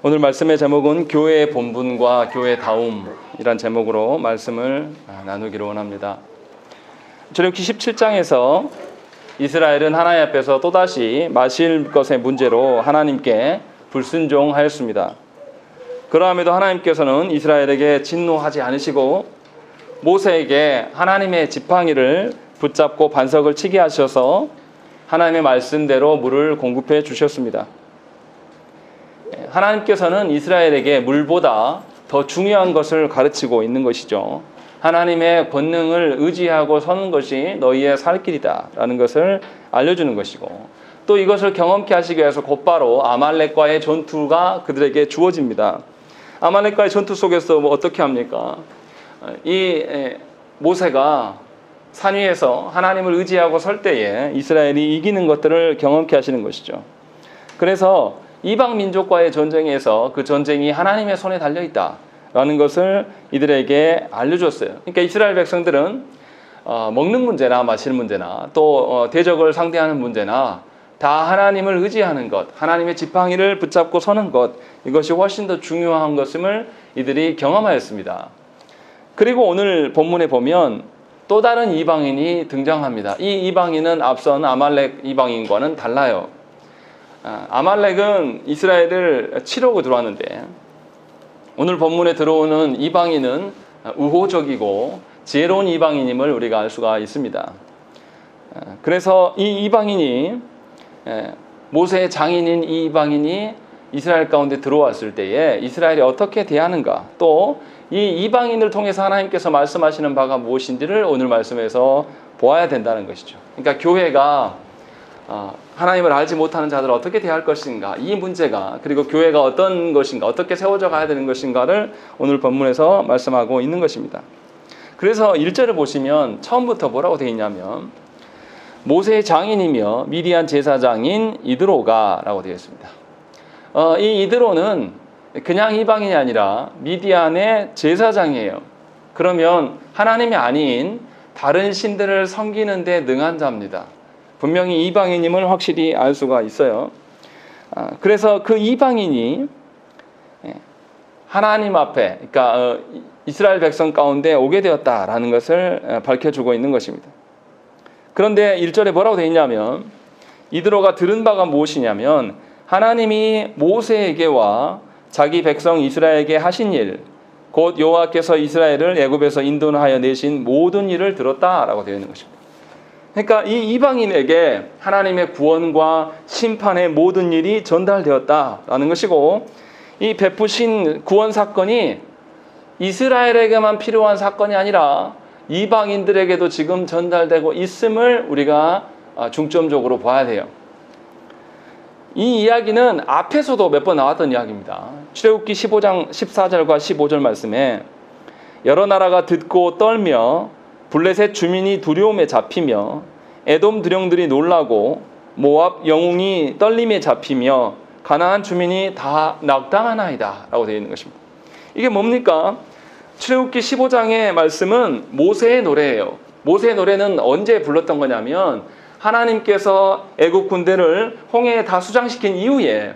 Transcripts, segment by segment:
오늘 말씀의 제목은 교회의 본분과 교회다움이란 제목으로 말씀을 나누기를 원합니다. 출애굽기 17장에서 이스라엘은 하나님 앞에서 또다시 마실 것의 문제로 하나님께 불순종하였습니다. 그러함에도 하나님께서는 이스라엘에게 진노하지 않으시고 모세에게 하나님의 지팡이를 붙잡고 반석을 치게 하셔서 하나님의 말씀대로 물을 공급해 주셨습니다. 하나님께서는 이스라엘에게 물보다 더 중요한 것을 가르치고 있는 것이죠. 하나님의 권능을 의지하고 서는 것이 너희의 살 길이다 라는 것을 알려주는 것이고, 또 이것을 경험케 하시기 위해서 곧바로 아말렉과의 전투가 그들에게 주어집니다. 아말렉과의 전투 속에서 어떻게 합니까? 이 모세가 산 위에서 하나님을 의지하고 설 때에 이스라엘이 이기는 것들을 경험케 하시는 것이죠. 그래서 이방 민족과의 전쟁에서 그 전쟁이 하나님의 손에 달려있다라는 것을 이들에게 알려줬어요. 그러니까 이스라엘 백성들은 먹는 문제나 마시는 문제나 또 대적을 상대하는 문제나 다 하나님을 의지하는 것, 하나님의 지팡이를 붙잡고 서는 것, 이것이 훨씬 더 중요한 것임을 이들이 경험하였습니다. 그리고 오늘 본문에 보면 또 다른 이방인이 등장합니다. 이 이방인은 앞선 아말렉 이방인과는 달라요. 아말렉은 이스라엘을 치려고 들어왔는데 오늘 본문에 들어오는 이방인은 우호적이고 지혜로운 이방인임을 우리가 알 수가 있습니다. 그래서 이 이방인이 모세의 장인인 이 이방인이 이스라엘 가운데 들어왔을 때에 이스라엘이 어떻게 대하는가, 또 이 이방인을 통해서 하나님께서 말씀하시는 바가 무엇인지를 오늘 말씀에서 보아야 된다는 것이죠. 그러니까 교회가 하나님을 알지 못하는 자들을 어떻게 대할 것인가, 이 문제가, 그리고 교회가 어떤 것인가, 어떻게 세워져 가야 되는 것인가를 오늘 본문에서 말씀하고 있는 것입니다. 그래서 1절을 보시면 처음부터 뭐라고 되어 있냐면 모세의 장인이며 미디안 제사장인 이드로가 라고 되어 있습니다. 이 이드로는 그냥 이방인이 아니라 미디안의 제사장이에요. 그러면 하나님이 아닌 다른 신들을 섬기는 데 능한 자입니다. 분명히 이방인임을 확실히 알 수가 있어요. 그래서 그 이방인이 하나님 앞에, 그러니까 이스라엘 백성 가운데 오게 되었다라는 것을 밝혀주고 있는 것입니다. 그런데 1절에 뭐라고 되어 있냐면 이드로가 들은 바가 무엇이냐면 하나님이 모세에게와 자기 백성 이스라엘에게 하신 일, 곧 여호와께서 이스라엘을 애굽에서 인도하여 내신 모든 일을 들었다라고 되어 있는 것입니다. 그러니까 이 이방인에게 하나님의 구원과 심판의 모든 일이 전달되었다라는 것이고, 이 베푸신 구원 사건이 이스라엘에게만 필요한 사건이 아니라 이방인들에게도 지금 전달되고 있음을 우리가 중점적으로 봐야 돼요. 이 이야기는 앞에서도 몇 번 나왔던 이야기입니다. 출애굽기 15장 14절과 15절 말씀에 여러 나라가 듣고 떨며 블레셋 주민이 두려움에 잡히며 에돔 두령들이 놀라고 모압 영웅이 떨림에 잡히며 가나안 주민이 다 낙당하나이다 라고 되어 있는 것입니다. 이게 뭡니까? 출애굽기 15장의 말씀은 모세의 노래예요. 모세의 노래는 언제 불렀던 거냐면 하나님께서 애국 군대를 홍해에 다 수장시킨 이후에,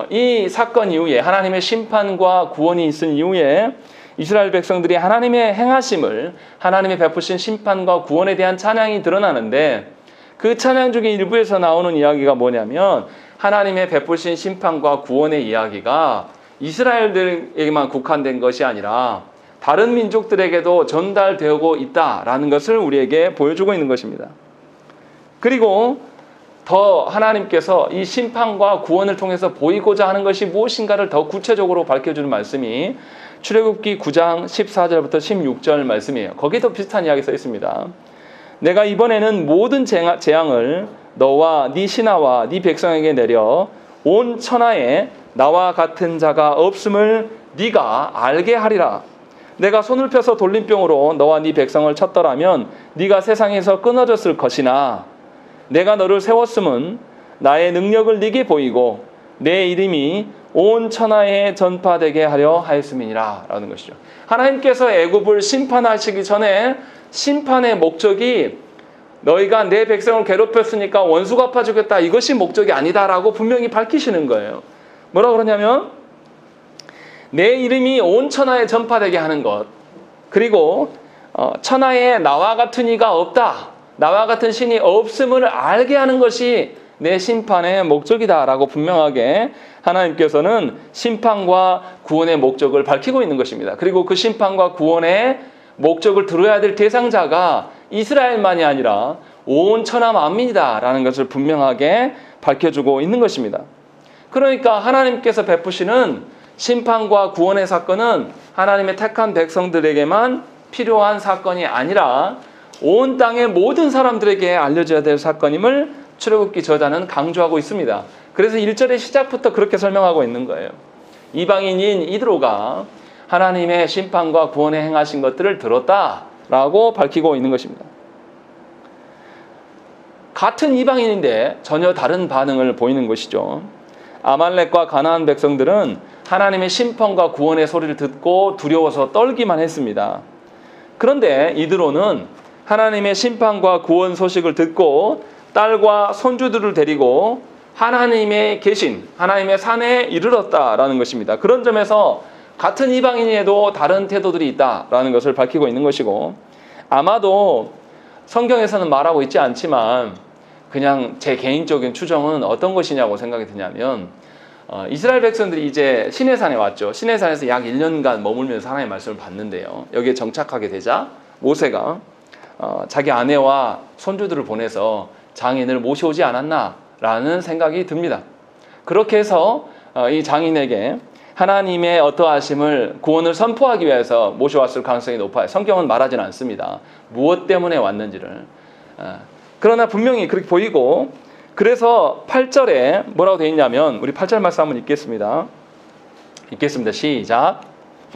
이 사건 이후에, 하나님의 심판과 구원이 있은 이후에 이스라엘 백성들이 하나님의 행하심을, 하나님의 베푸신 심판과 구원에 대한 찬양이 드러나는데, 그 찬양 중에 일부에서 나오는 이야기가 뭐냐면 하나님의 베푸신 심판과 구원의 이야기가 이스라엘들에게만 국한된 것이 아니라 다른 민족들에게도 전달되고 있다라는 것을 우리에게 보여주고 있는 것입니다. 그리고 더 하나님께서 이 심판과 구원을 통해서 보이고자 하는 것이 무엇인가를 더 구체적으로 밝혀주는 말씀이 출애굽기 9장 14절부터 16절 말씀이에요. 거기에도 비슷한 이야기 써 있습니다. 내가 이번에는 모든 재앙을 너와 네 신하와 네 백성에게 내려 온 천하에 나와 같은 자가 없음을 네가 알게 하리라. 내가 손을 펴서 돌림병으로 너와 네 백성을 쳤더라면 네가 세상에서 끊어졌을 것이나 내가 너를 세웠음은 나의 능력을 네게 보이고 내 이름이 온 천하에 전파되게 하려 하였음이니라 라는 것이죠. 하나님께서 애굽을 심판하시기 전에 심판의 목적이 너희가 내 백성을 괴롭혔으니까 원수 갚아주겠다, 이것이 목적이 아니다라고 분명히 밝히시는 거예요. 뭐라고 그러냐면 내 이름이 온 천하에 전파되게 하는 것, 그리고 천하에 나와 같은 이가 없다, 나와 같은 신이 없음을 알게 하는 것이 내 심판의 목적이다라고 분명하게 하나님께서는 심판과 구원의 목적을 밝히고 있는 것입니다. 그리고 그 심판과 구원의 목적을 들어야 될 대상자가 이스라엘만이 아니라 온 천하 만민이다라는 것을 분명하게 밝혀주고 있는 것입니다. 그러니까 하나님께서 베푸시는 심판과 구원의 사건은 하나님의 택한 백성들에게만 필요한 사건이 아니라 온 땅의 모든 사람들에게 알려져야 될 사건임을 출애굽기 저자는 강조하고 있습니다. 그래서 1절의 시작부터 그렇게 설명하고 있는 거예요. 이방인인 이드로가 하나님의 심판과 구원에 행하신 것들을 들었다라고 밝히고 있는 것입니다. 같은 이방인인데 전혀 다른 반응을 보이는 것이죠. 아말렉과 가나안 백성들은 하나님의 심판과 구원의 소리를 듣고 두려워서 떨기만 했습니다. 그런데 이드로는 하나님의 심판과 구원 소식을 듣고 딸과 손주들을 데리고 하나님의 계신 하나님의 산에 이르렀다라는 것입니다. 그런 점에서 같은 이방인에도 다른 태도들이 있다라는 것을 밝히고 있는 것이고, 아마도 성경에서는 말하고 있지 않지만 그냥 제 개인적인 추정은 어떤 것이냐고 생각이 드냐면, 이스라엘 백성들이 이제 시내산에 왔죠. 시내산에서 약 1년간 머물면서 하나님의 말씀을 받는데요. 여기에 정착하게 되자 모세가 자기 아내와 손주들을 보내서 장인을 모셔오지 않았나라는 생각이 듭니다. 그렇게 해서 이 장인에게 하나님의 어떠하심을, 구원을 선포하기 위해서 모셔왔을 가능성이 높아요. 성경은 말하지는 않습니다. 무엇 때문에 왔는지를. 그러나 분명히 그렇게 보이고, 그래서 8절에 뭐라고 되어 있냐면, 우리 8절 말씀 한번 읽겠습니다. 시작.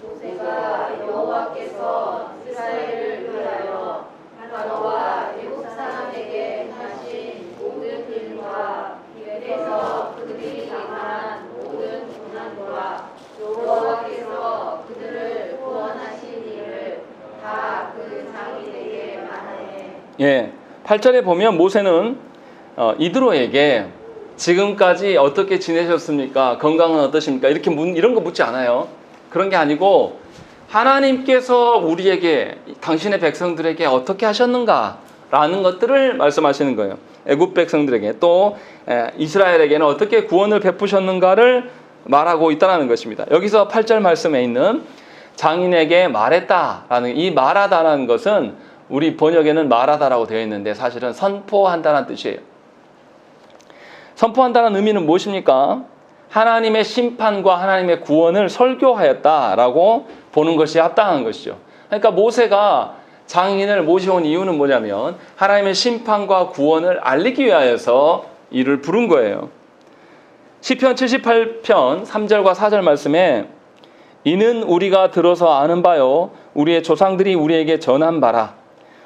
모세가 여호와께서 이스라엘을 위하여 바로와 애굽 사람에게 하신 모든 일과 길에서 그들이 당한 모든 고난과 여호와께서 그들을 구원하신 일을 다 그 장인에게 말하네. 8절에 보면 모세는 이드로에게 지금까지 어떻게 지내셨습니까? 건강은 어떠십니까? 이런 거 묻지 않아요. 그런 게 아니고 하나님께서 우리에게, 당신의 백성들에게 어떻게 하셨는가? 라는 것들을 말씀하시는 거예요. 애굽 백성들에게, 또 이스라엘에게는 어떻게 구원을 베푸셨는가를 말하고 있다는 것입니다. 여기서 8절 말씀에 있는 장인에게 말했다라는, 이 말하다라는 것은 우리 번역에는 말하다라고 되어 있는데 사실은 선포한다는 뜻이에요. 선포한다는 의미는 무엇입니까? 하나님의 심판과 하나님의 구원을 설교하였다라고 보는 것이 합당한 것이죠. 그러니까 모세가 장인을 모셔온 이유는 뭐냐면 하나님의 심판과 구원을 알리기 위하여서 이를 부른 거예요. 시편 78편 3절과 4절 말씀에 이는 우리가 들어서 아는 바요 우리의 조상들이 우리에게 전한 바라.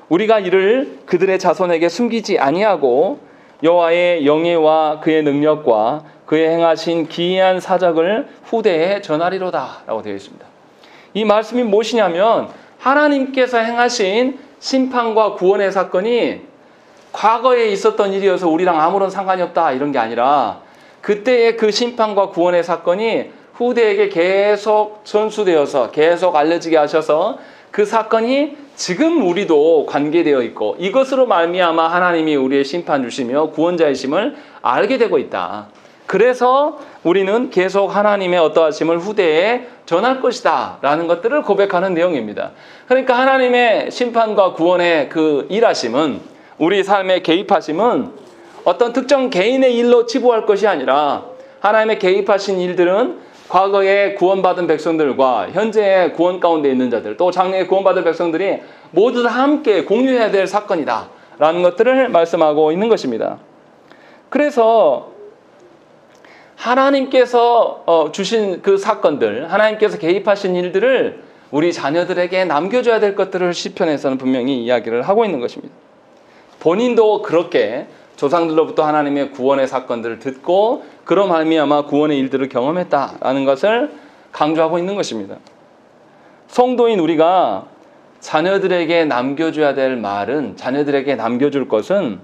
우리가 이를 그들의 자손에게 숨기지 아니하고 여호와의 영예와 그의 능력과 그의 행하신 기이한 사적을 후대에 전하리로다 라고 되어 있습니다. 이 말씀이 무엇이냐면 하나님께서 행하신 심판과 구원의 사건이 과거에 있었던 일이어서 우리랑 아무런 상관이 없다 이런 게 아니라 그때의 그 심판과 구원의 사건이 후대에게 계속 전수되어서 계속 알려지게 하셔서 그 사건이 지금 우리도 관계되어 있고 이것으로 말미암아 하나님이 우리의 심판 주시며 구원자이심을 알게 되고 있다. 그래서 우리는 계속 하나님의 어떠하심을 후대에 전할 것이다 라는 것들을 고백하는 내용입니다. 그러니까 하나님의 심판과 구원의 그 일하심은, 우리 삶에 개입하심은 어떤 특정 개인의 일로 치부할 것이 아니라 하나님의 개입하신 일들은 과거에 구원받은 백성들과 현재의 구원 가운데 있는 자들, 또 장래에 구원받을 백성들이 모두 다 함께 공유해야 될 사건이다 라는 것들을 말씀하고 있는 것입니다. 그래서 하나님께서 주신 그 사건들, 하나님께서 개입하신 일들을 우리 자녀들에게 남겨줘야 될 것들을 시편에서는 분명히 이야기를 하고 있는 것입니다. 본인도 그렇게 조상들로부터 하나님의 구원의 사건들을 듣고 그로 말미암아 구원의 일들을 경험했다라는 것을 강조하고 있는 것입니다. 성도인 우리가 자녀들에게 남겨줘야 될 말은, 자녀들에게 남겨줄 것은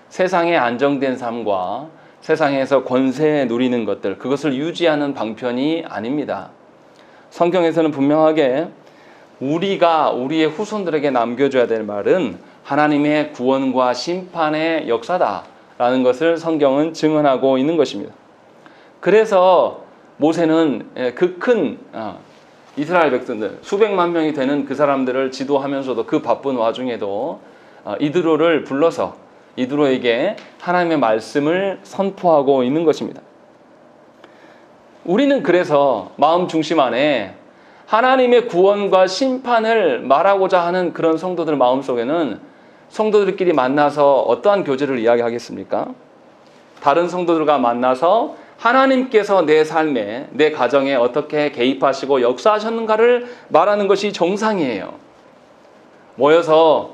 세상의 안정된 삶과 세상에서 권세 누리는 것들, 그것을 유지하는 방편이 아닙니다. 성경에서는 분명하게 우리가 우리의 후손들에게 남겨줘야 될 말은 하나님의 구원과 심판의 역사다라는 것을 성경은 증언하고 있는 것입니다. 그래서 모세는 그 큰 이스라엘 백성들 수백만 명이 되는 그 사람들을 지도하면서도 그 바쁜 와중에도 이드로를 불러서 이드로에게 하나님의 말씀을 선포하고 있는 것입니다. 우리는 그래서 마음 중심 안에 하나님의 구원과 심판을 말하고자 하는 그런 성도들 마음속에는 성도들끼리 만나서 어떠한 교제를 이야기하겠습니까? 다른 성도들과 만나서 하나님께서 내 삶에, 내 가정에 어떻게 개입하시고 역사하셨는가를 말하는 것이 정상이에요. 모여서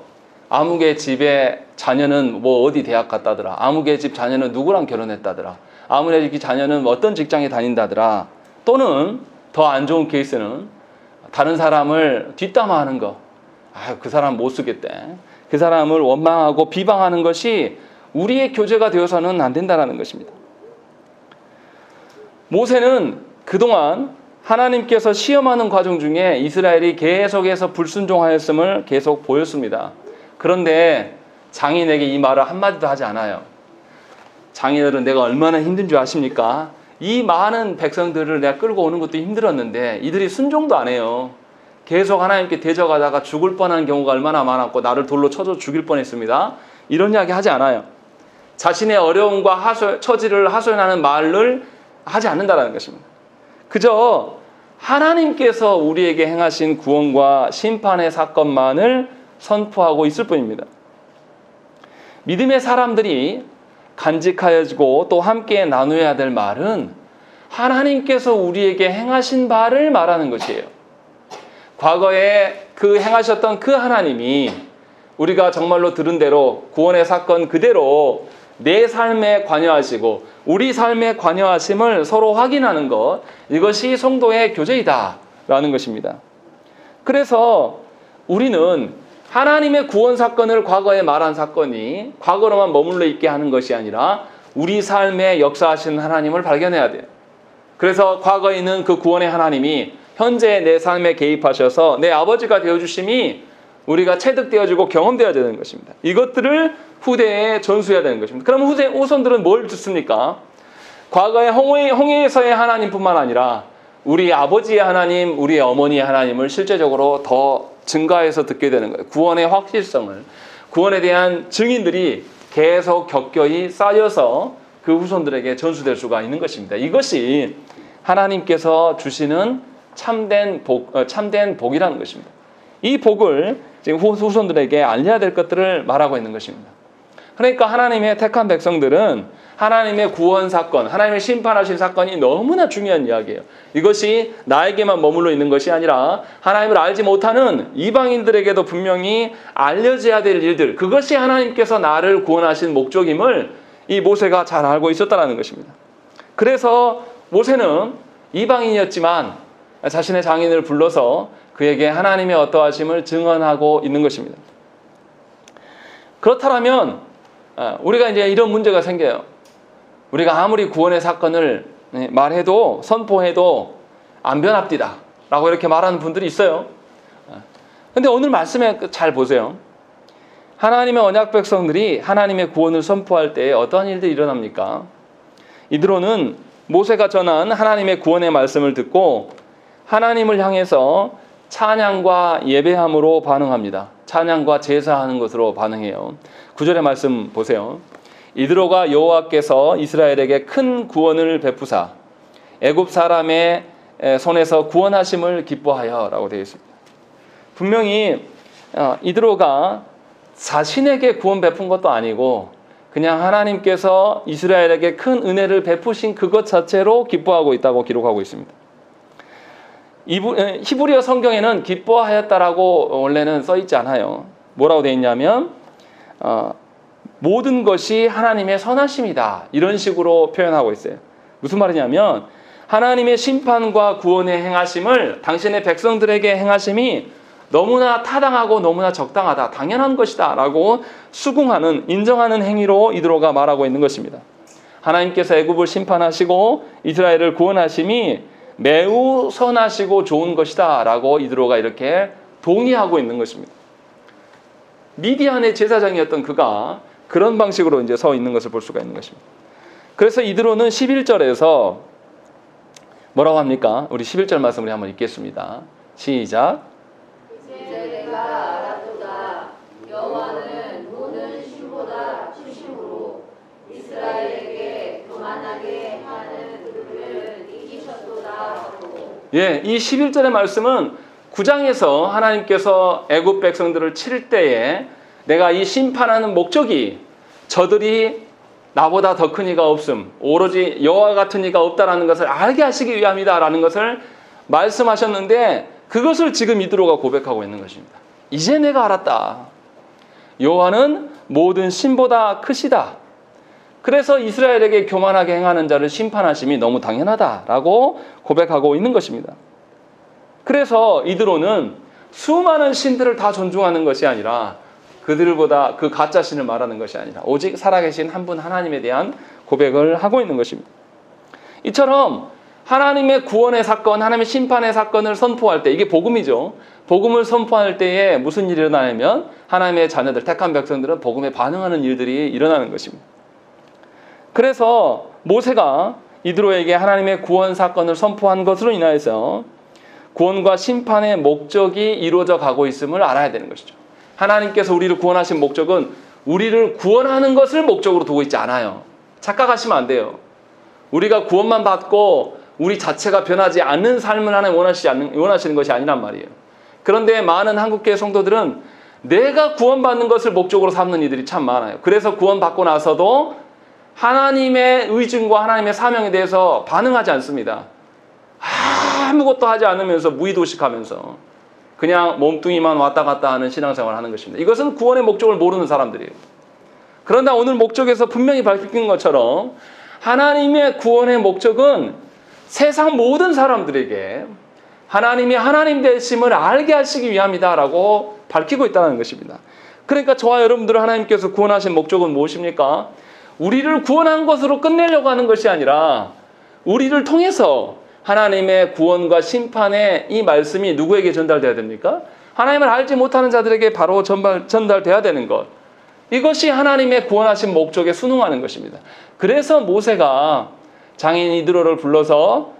아무개 집에 자녀는 뭐 어디 대학 갔다더라. 아무개 집 자녀는 누구랑 결혼했다더라. 아무개 집 자녀는 어떤 직장에 다닌다더라. 또는 더 안 좋은 케이스는 다른 사람을 뒷담화하는 거. 그 사람 못 쓰겠대. 그 사람을 원망하고 비방하는 것이 우리의 교제가 되어서는 안 된다는 것입니다. 모세는 그동안 하나님께서 시험하는 과정 중에 이스라엘이 계속해서 불순종하였음을 계속 보였습니다. 그런데 장인에게 이 말을 한마디도 하지 않아요. 장인어른, 내가 얼마나 힘든 줄 아십니까? 이 많은 백성들을 내가 끌고 오는 것도 힘들었는데 이들이 순종도 안 해요. 계속 하나님께 대적하다가 죽을 뻔한 경우가 얼마나 많았고 나를 돌로 쳐서 죽일 뻔했습니다. 이런 이야기 하지 않아요. 자신의 어려움과 처지를 하소연하는 말을 하지 않는다는 것입니다. 그저 하나님께서 우리에게 행하신 구원과 심판의 사건만을 선포하고 있을 뿐입니다. 믿음의 사람들이 간직하여지고 또 함께 나누어야 될 말은 하나님께서 우리에게 행하신 바를 말하는 것이에요. 과거에 그 행하셨던 그 하나님이 우리가 정말로 들은 대로 구원의 사건 그대로 내 삶에 관여하시고 우리 삶에 관여하심을 서로 확인하는 것, 이것이 성도의 교제이다라는 것입니다. 그래서 우리는 하나님의 구원 사건을 과거에 말한 사건이 과거로만 머물러 있게 하는 것이 아니라 우리 삶에 역사하시는 하나님을 발견해야 돼요. 그래서 과거에 있는 그 구원의 하나님이 현재 내 삶에 개입하셔서 내 아버지가 되어주심이 우리가 체득되어지고 경험되어야 되는 것입니다. 이것들을 후대에 전수해야 되는 것입니다. 그럼 후손들은 뭘 듣습니까? 과거의 홍해에서의 하나님뿐만 아니라 우리 아버지의 하나님, 우리 어머니의 하나님을 실제적으로 더 증가해서 듣게 되는 거예요. 구원의 확실성을, 구원에 대한 증인들이 계속 격결히 쌓여서 그 후손들에게 전수될 수가 있는 것입니다. 이것이 하나님께서 주시는 참된 복이라는 것입니다. 이 복을 지금 후손들에게 알려야 될 것들을 말하고 있는 것입니다. 그러니까 하나님의 택한 백성들은 하나님의 구원 사건, 하나님의 심판하신 사건이 너무나 중요한 이야기예요. 이것이 나에게만 머물러 있는 것이 아니라 하나님을 알지 못하는 이방인들에게도 분명히 알려져야 될 일들, 그것이 하나님께서 나를 구원하신 목적임을 이 모세가 잘 알고 있었다는 것입니다. 그래서 모세는 이방인이었지만 자신의 장인을 불러서 그에게 하나님의 어떠하심을 증언하고 있는 것입니다. 그렇다면 우리가 이제 이런 문제가 생겨요. 우리가 아무리 구원의 사건을 말해도 선포해도 안 변합디다 라고 이렇게 말하는 분들이 있어요. 근데 오늘 말씀에 잘 보세요. 하나님의 언약 백성들이 하나님의 구원을 선포할 때 어떠한 일들이 일어납니까? 이드로는 모세가 전한 하나님의 구원의 말씀을 듣고 하나님을 향해서 찬양과 예배함으로 반응합니다. 찬양과 제사하는 것으로 반응해요. 9절의 말씀 보세요. 이드로가 여호와께서 이스라엘에게 큰 구원을 베푸사 애굽 사람의 손에서 구원하심을 기뻐하여 라고 되어 있습니다. 분명히 이드로가 자신에게 구원 베푼 것도 아니고 그냥 하나님께서 이스라엘에게 큰 은혜를 베푸신 그것 자체로 기뻐하고 있다고 기록하고 있습니다. 히브리어 성경에는 기뻐하였다라고 원래는 써있지 않아요. 뭐라고 되어 있냐면 모든 것이 하나님의 선하심이다 이런 식으로 표현하고 있어요. 무슨 말이냐면 하나님의 심판과 구원의 행하심을 당신의 백성들에게 행하심이 너무나 타당하고 너무나 적당하다, 당연한 것이다 라고 수긍하는, 인정하는 행위로 이드로가 말하고 있는 것입니다. 하나님께서 애굽을 심판하시고 이스라엘을 구원하심이 매우 선하시고 좋은 것이다 라고 이드로가 이렇게 동의하고 있는 것입니다. 미디안의 제사장이었던 그가 그런 방식으로 이제 서 있는 것을 볼 수가 있는 것입니다. 그래서 이드로는 11절에서 뭐라고 합니까? 우리 11절 말씀을 한번 읽겠습니다. 시작. 이제 내가 알았도다. 여호와는 모든 신보다 추심으로 이스라엘에게 교만하게 하는 그들을 이기셨도다 하고. 예, 이 11절의 말씀은 9장에서 하나님께서 애굽 백성들을 칠 때에 내가 이 심판하는 목적이 저들이 나보다 더 큰 이가 없음, 오로지 여호와 같은 이가 없다라는 것을 알게 하시기 위함이다라는 것을 말씀하셨는데, 그것을 지금 이드로가 고백하고 있는 것입니다. 이제 내가 알았다. 여호와는 모든 신보다 크시다. 그래서 이스라엘에게 교만하게 행하는 자를 심판하심이 너무 당연하다라고 고백하고 있는 것입니다. 그래서 이드로는 수많은 신들을 다 존중하는 것이 아니라, 그들보다 그 가짜 신을 말하는 것이 아니라 오직 살아계신 한 분 하나님에 대한 고백을 하고 있는 것입니다. 이처럼 하나님의 구원의 사건, 하나님의 심판의 사건을 선포할 때, 이게 복음이죠. 복음을 선포할 때에 무슨 일이 일어나냐면 하나님의 자녀들, 택한 백성들은 복음에 반응하는 일들이 일어나는 것입니다. 그래서 모세가 이드로에게 하나님의 구원 사건을 선포한 것으로 인하여서 구원과 심판의 목적이 이루어져 가고 있음을 알아야 되는 것이죠. 하나님께서 우리를 구원하신 목적은 우리를 구원하는 것을 목적으로 두고 있지 않아요. 착각하시면 안 돼요. 우리가 구원만 받고 우리 자체가 변하지 않는 삶을 하나님 원하시는 것이 아니란 말이에요. 그런데 많은 한국교회 성도들은 내가 구원받는 것을 목적으로 삼는 이들이 참 많아요. 그래서 구원받고 나서도 하나님의 의중과 하나님의 사명에 대해서 반응하지 않습니다. 아무것도 하지 않으면서 무의도식하면서 그냥 몸뚱이만 왔다 갔다 하는 신앙생활을 하는 것입니다. 이것은 구원의 목적을 모르는 사람들이에요. 그런데 오늘 목적에서 분명히 밝힌 것처럼 하나님의 구원의 목적은 세상 모든 사람들에게 하나님이 하나님 되심을 알게 하시기 위함이다라고 밝히고 있다는 것입니다. 그러니까 저와 여러분들을 하나님께서 구원하신 목적은 무엇입니까? 우리를 구원한 것으로 끝내려고 하는 것이 아니라 우리를 통해서 하나님의 구원과 심판의 이 말씀이 누구에게 전달돼야 됩니까? 하나님을 알지 못하는 자들에게 바로 전달돼야 되는 것. 이것이 하나님의 구원하신 목적에 순응하는 것입니다. 그래서 모세가 장인 이드로를 불러서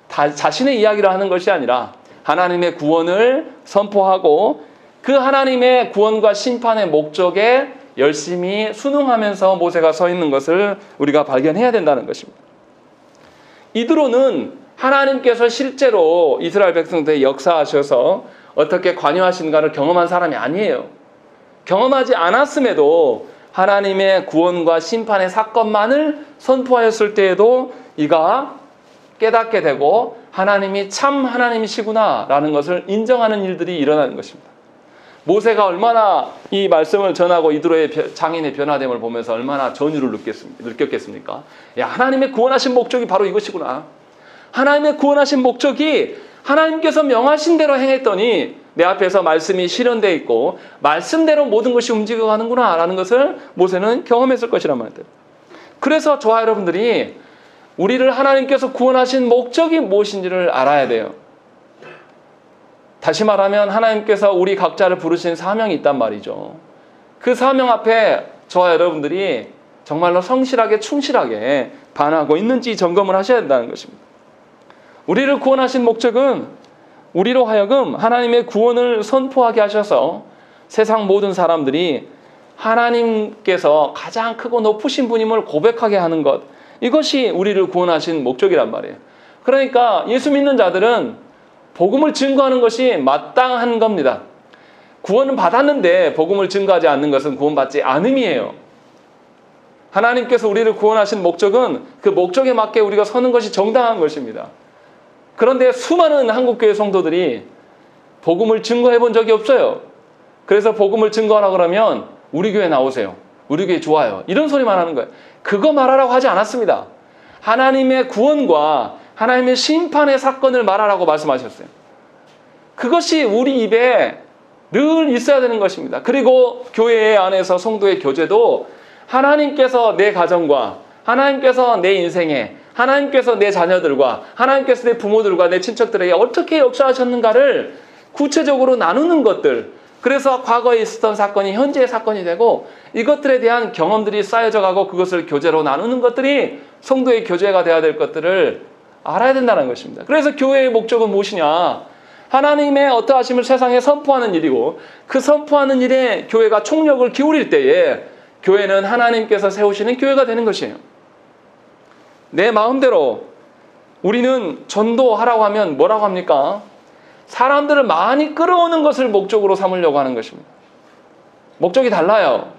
자신의 이야기를 하는 것이 아니라 하나님의 구원을 선포하고 그 하나님의 구원과 심판의 목적에 열심히 순응하면서 모세가 서 있는 것을 우리가 발견해야 된다는 것입니다. 이드로는 하나님께서 실제로 이스라엘 백성들의 역사하셔서 어떻게 관여하신가를 경험한 사람이 아니에요. 경험하지 않았음에도 하나님의 구원과 심판의 사건만을 선포하였을 때에도 이가 깨닫게 되고 하나님이 참 하나님이시구나라는 것을 인정하는 일들이 일어나는 것입니다. 모세가 얼마나 이 말씀을 전하고 이드로의 장인의 변화됨을 보면서 얼마나 전율을 느꼈겠습니까? 야, 하나님의 구원하신 목적이 바로 이것이구나. 하나님의 구원하신 목적이 하나님께서 명하신 대로 행했더니 내 앞에서 말씀이 실현되어 있고 말씀대로 모든 것이 움직여가는구나 라는 것을 모세는 경험했을 것이란 말이에요. 그래서 저와 여러분들이 우리를 하나님께서 구원하신 목적이 무엇인지를 알아야 돼요. 다시 말하면 하나님께서 우리 각자를 부르신 사명이 있단 말이죠. 그 사명 앞에 저와 여러분들이 정말로 성실하게 충실하게 반응하고 있는지 점검을 하셔야 된다는 것입니다. 우리를 구원하신 목적은 우리로 하여금 하나님의 구원을 선포하게 하셔서 세상 모든 사람들이 하나님께서 가장 크고 높으신 분임을 고백하게 하는 것, 이것이 우리를 구원하신 목적이란 말이에요. 그러니까 예수 믿는 자들은 복음을 증거하는 것이 마땅한 겁니다. 구원은 받았는데 복음을 증거하지 않는 것은 구원받지 않음이에요. 하나님께서 우리를 구원하신 목적은 그 목적에 맞게 우리가 서는 것이 정당한 것입니다. 그런데 수많은 한국교회 성도들이 복음을 증거해 본 적이 없어요. 그래서 복음을 증거하라 그러면 우리 교회 나오세요. 우리 교회 좋아요. 이런 소리만 하는 거예요. 그거 말하라고 하지 않았습니다. 하나님의 구원과 하나님의 심판의 사건을 말하라고 말씀하셨어요. 그것이 우리 입에 늘 있어야 되는 것입니다. 그리고 교회 안에서 성도의 교제도 하나님께서 내 가정과 하나님께서 내 인생에 하나님께서 내 자녀들과 하나님께서 내 부모들과 내 친척들에게 어떻게 역사하셨는가를 구체적으로 나누는 것들, 그래서 과거에 있었던 사건이 현재의 사건이 되고 이것들에 대한 경험들이 쌓여져 가고 그것을 교제로 나누는 것들이 성도의 교제가 되어야 될 것들을 알아야 된다는 것입니다. 그래서 교회의 목적은 무엇이냐? 하나님의 어떠하심을 세상에 선포하는 일이고 그 선포하는 일에 교회가 총력을 기울일 때에 교회는 하나님께서 세우시는 교회가 되는 것이에요. 내 마음대로 우리는 전도하라고 하면 뭐라고 합니까? 사람들을 많이 끌어오는 것을 목적으로 삼으려고 하는 것입니다. 목적이 달라요.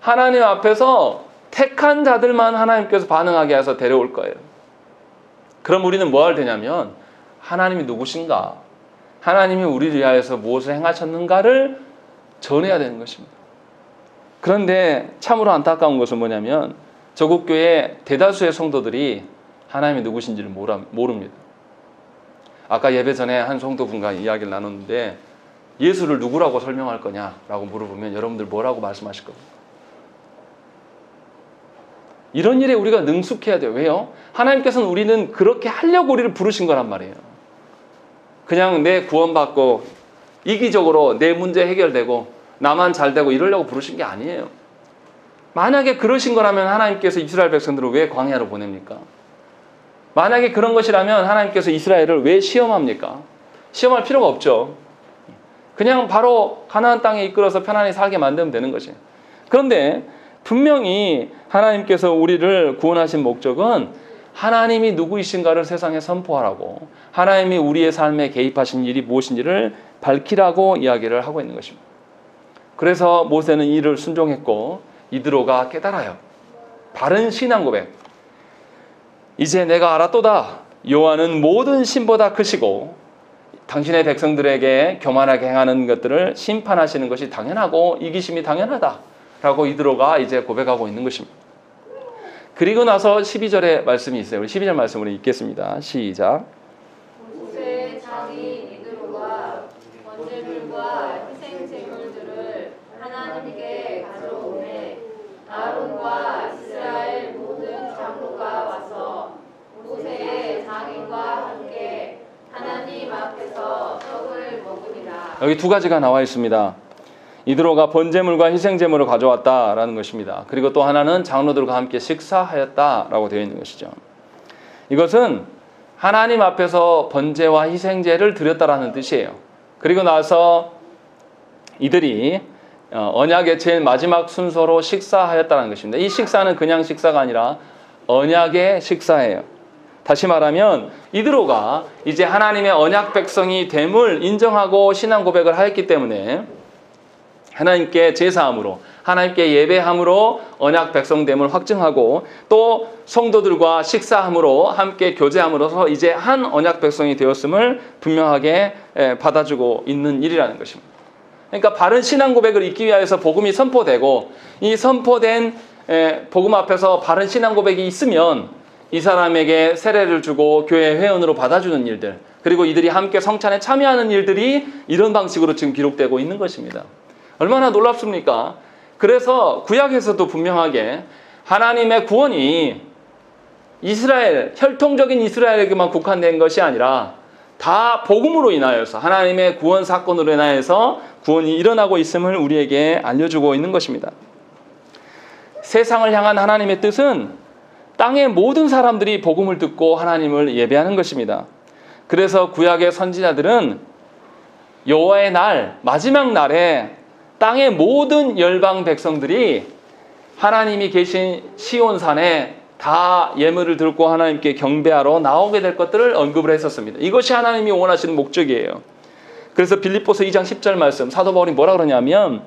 하나님 앞에서 택한 자들만 하나님께서 반응하게 해서 데려올 거예요. 그럼 우리는 뭐 할 테냐면 하나님이 누구신가? 하나님이 우리를 위하여서 무엇을 행하셨는가를 전해야 되는 것입니다. 그런데 참으로 안타까운 것은 뭐냐면 저국교회 대다수의 성도들이 하나님이 누구신지를 모릅니다. 아까 예배 전에 한 성도분과 이야기를 나눴는데 예수를 누구라고 설명할 거냐라고 물어보면 여러분들 뭐라고 말씀하실 겁니까? 이런 일에 우리가 능숙해야 돼요. 왜요? 하나님께서는 우리는 그렇게 하려고 우리를 부르신 거란 말이에요. 그냥 내 구원받고 이기적으로 내 문제 해결되고 나만 잘되고 이러려고 부르신 게 아니에요. 만약에 그러신 거라면 하나님께서 이스라엘 백성들을 왜 광야로 보냅니까? 만약에 그런 것이라면 하나님께서 이스라엘을 왜 시험합니까? 시험할 필요가 없죠. 그냥 바로 가나안 땅에 이끌어서 편안히 살게 만들면 되는 것이에요. 그런데 분명히 하나님께서 우리를 구원하신 목적은 하나님이 누구이신가를 세상에 선포하라고, 하나님이 우리의 삶에 개입하신 일이 무엇인지를 밝히라고 이야기를 하고 있는 것입니다. 그래서 모세는 이를 순종했고 이드로가 깨달아요. 바른 신앙 고백. 이제 내가 알았도다. 여호와는 모든 신보다 크시고 당신의 백성들에게 교만하게 행하는 것들을 심판하시는 것이 당연하고 이기심이 당연하다 라고 이드로가 이제 고백하고 있는 것입니다. 그리고 나서 12절의 말씀이 있어요. 우리 12절 말씀으로 읽겠습니다. 시작. 모세의 장인 이드로가 번제물과 희생제물들을 하나님께 가져오매 아론과 이스라엘 모든 장로가 와서 모세의 장인과 함께 하나님 앞에서 떡을 먹으리라. 여기 두 가지가 나와 있습니다. 이드로가 번제물과 희생제물을 가져왔다라는 것입니다. 그리고 또 하나는 장로들과 함께 식사하였다라고 되어 있는 것이죠. 이것은 하나님 앞에서 번제와 희생제를 드렸다라는 뜻이에요. 그리고 나서 이들이 언약의 제일 마지막 순서로 식사하였다는 것입니다. 이 식사는 그냥 식사가 아니라 언약의 식사예요. 다시 말하면 이드로가 이제 하나님의 언약 백성이 됨을 인정하고 신앙 고백을 하였기 때문에 하나님께 제사함으로, 하나님께 예배함으로 언약 백성됨을 확증하고 또 성도들과 식사함으로 함께 교제함으로써 이제 한 언약 백성이 되었음을 분명하게 받아주고 있는 일이라는 것입니다. 그러니까 바른 신앙 고백을 잊기 위하여서 복음이 선포되고 이 선포된 복음 앞에서 바른 신앙 고백이 있으면 이 사람에게 세례를 주고 교회 회원으로 받아주는 일들, 그리고 이들이 함께 성찬에 참여하는 일들이 이런 방식으로 지금 기록되고 있는 것입니다. 얼마나 놀랍습니까? 그래서 구약에서도 분명하게 하나님의 구원이 이스라엘, 혈통적인 이스라엘에게만 국한된 것이 아니라 다 복음으로 인하여서 하나님의 구원 사건으로 인하여서 구원이 일어나고 있음을 우리에게 알려주고 있는 것입니다. 세상을 향한 하나님의 뜻은 땅의 모든 사람들이 복음을 듣고 하나님을 예배하는 것입니다. 그래서 구약의 선지자들은 여호와의 날, 마지막 날에 땅의 모든 열방 백성들이 하나님이 계신 시온산에 다 예물을 들고 하나님께 경배하러 나오게 될 것들을 언급을 했었습니다. 이것이 하나님이 원하시는 목적이에요. 그래서 빌립보서 2장 10절 말씀, 사도 바울이 뭐라 그러냐면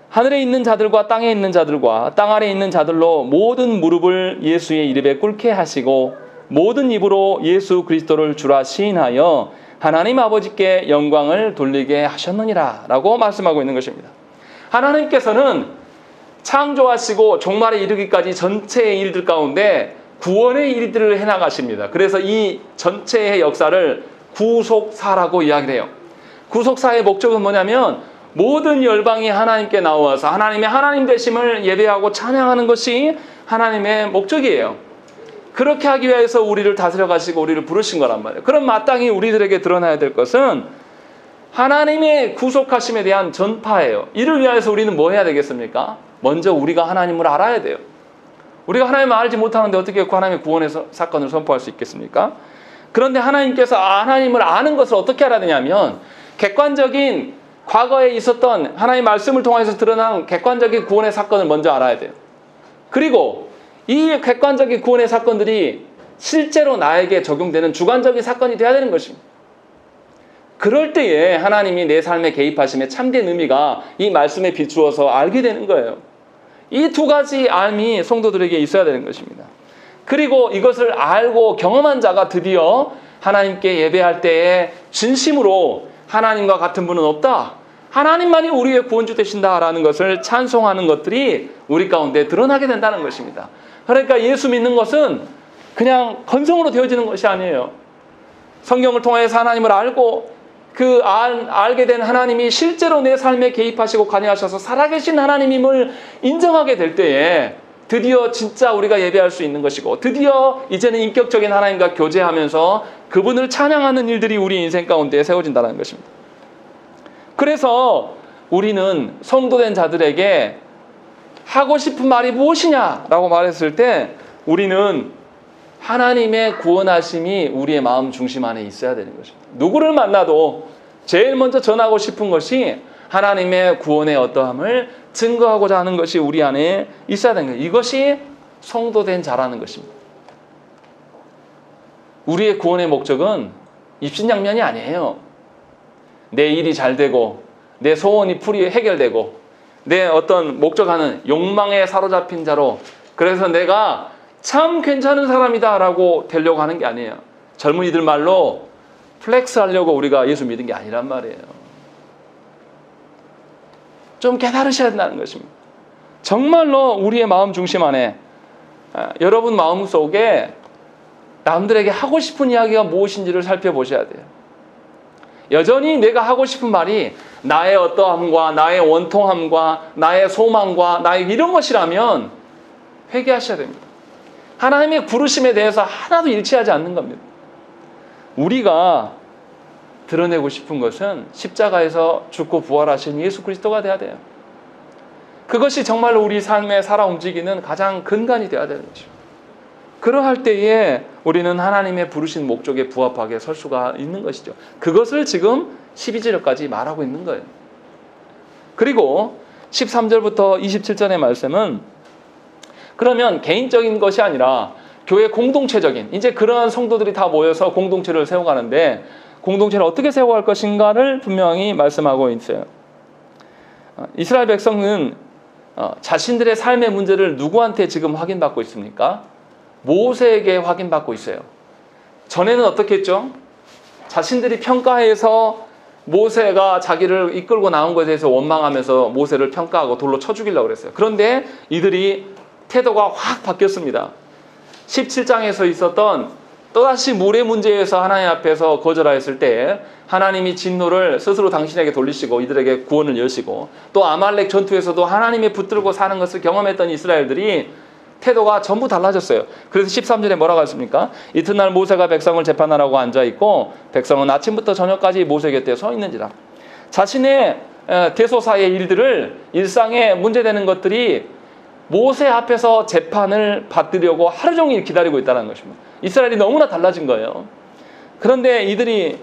하늘에 있는 자들과 땅에 있는 자들과 땅 아래에 있는 자들로 모든 무릎을 예수의 이름에 꿇게 하시고 모든 입으로 예수 그리스도를 주라 시인하여 하나님 아버지께 영광을 돌리게 하셨느니라 라고 말씀하고 있는 것입니다. 하나님께서는 창조하시고 종말에 이르기까지 전체의 일들 가운데 구원의 일들을 해나가십니다. 그래서 이 전체의 역사를 구속사라고 이야기를 해요. 구속사의 목적은 뭐냐면 모든 열방이 하나님께 나와서 하나님의 하나님 되심을 예배하고 찬양하는 것이 하나님의 목적이에요. 그렇게 하기 위해서 우리를 다스려 가시고 우리를 부르신 거란 말이에요. 그럼 마땅히 우리들에게 드러나야 될 것은 하나님의 구속하심에 대한 전파예요. 이를 위해서 우리는 뭐 해야 되겠습니까? 먼저 우리가 하나님을 알아야 돼요. 우리가 하나님을 알지 못하는데 어떻게 그 하나님의 구원의 사건을 선포할 수 있겠습니까? 그런데 하나님께서 하나님을 아는 것을 어떻게 알아야 되냐면 객관적인 과거에 있었던 하나님의 말씀을 통해서 드러난 객관적인 구원의 사건을 먼저 알아야 돼요. 그리고 이 객관적인 구원의 사건들이 실제로 나에게 적용되는 주관적인 사건이 돼야 되는 것입니다. 그럴 때에 하나님이 내 삶에 개입하심의 참된 의미가 이 말씀에 비추어서 알게 되는 거예요. 이 두 가지 알미 성도들에게 있어야 되는 것입니다. 그리고 이것을 알고 경험한 자가 드디어 하나님께 예배할 때에 진심으로 하나님과 같은 분은 없다, 하나님만이 우리의 구원주 되신다라는 것을 찬송하는 것들이 우리 가운데 드러나게 된다는 것입니다. 그러니까 예수 믿는 것은 그냥 건성으로 되어지는 것이 아니에요. 성경을 통해서 하나님을 알고 알게 된 하나님이 실제로 내 삶에 개입하시고 관여하셔서 살아계신 하나님임을 인정하게 될 때에 드디어 진짜 우리가 예배할 수 있는 것이고, 드디어 이제는 인격적인 하나님과 교제하면서 그분을 찬양하는 일들이 우리 인생 가운데 세워진다는 것입니다. 그래서 우리는 성도된 자들에게 하고 싶은 말이 무엇이냐라고 말했을 때 우리는 하나님의 구원하심이 우리의 마음 중심 안에 있어야 되는 것입니다. 누구를 만나도 제일 먼저 전하고 싶은 것이 하나님의 구원의 어떠함을 증거하고자 하는 것이 우리 안에 있어야 되는 거예요. 이것이 성도된 자라는 것입니다. 우리의 구원의 목적은 입신양면이 아니에요. 내 일이 잘 되고 내 소원이 해결되고 내 어떤 목적하는 욕망에 사로잡힌 자로, 그래서 내가 참 괜찮은 사람이다 라고 되려고 하는 게 아니에요. 젊은이들 말로 플렉스 하려고 우리가 예수 믿은 게 아니란 말이에요. 좀 깨달으셔야 된다는 것입니다. 정말로 우리의 마음 중심 안에, 여러분 마음 속에 남들에게 하고 싶은 이야기가 무엇인지를 살펴보셔야 돼요. 여전히 내가 하고 싶은 말이 나의 어떠함과 나의 원통함과 나의 소망과 나의 이런 것이라면 회개하셔야 됩니다. 하나님의 부르심에 대해서 하나도 일치하지 않는 겁니다. 우리가 드러내고 싶은 것은 십자가에서 죽고 부활하신 예수 그리스도가 돼야 돼요. 그것이 정말로 우리 삶에 살아 움직이는 가장 근간이 돼야 되는 것이죠. 그러할 때에 우리는 하나님의 부르신 목적에 부합하게 설 수가 있는 것이죠. 그것을 지금 12절까지 말하고 있는 거예요. 그리고 13절부터 27절의 말씀은 그러면 개인적인 것이 아니라 교회 공동체적인, 이제 그러한 성도들이 다 모여서 공동체를 세워가는데 공동체를 어떻게 세워갈 것인가를 분명히 말씀하고 있어요. 이스라엘 백성은 자신들의 삶의 문제를 누구한테 지금 확인받고 있습니까? 모세에게 확인받고 있어요. 전에는 어떻게 했죠? 자신들이 평가해서 모세가 자기를 이끌고 나온 것에 대해서 원망하면서 모세를 평가하고 돌로 쳐 죽이려고 그랬어요. 그런데 이들이 태도가 확 바뀌었습니다. 17장에서 있었던 또다시 물의 문제에서 하나님 앞에서 거절하였을 때 하나님이 진노를 스스로 당신에게 돌리시고 이들에게 구원을 여시고, 또 아말렉 전투에서도 하나님의 붙들고 사는 것을 경험했던 이스라엘들이 태도가 전부 달라졌어요. 그래서 13절에 뭐라고 했습니까? 이튿날 모세가 백성을 재판하라고 앉아있고 백성은 아침부터 저녁까지 모세 곁에 서 있는지라. 자신의 대소사의 일들을, 일상에 문제되는 것들이 모세 앞에서 재판을 받으려고 하루 종일 기다리고 있다는 것입니다. 이스라엘이 너무나 달라진 거예요. 그런데 이들이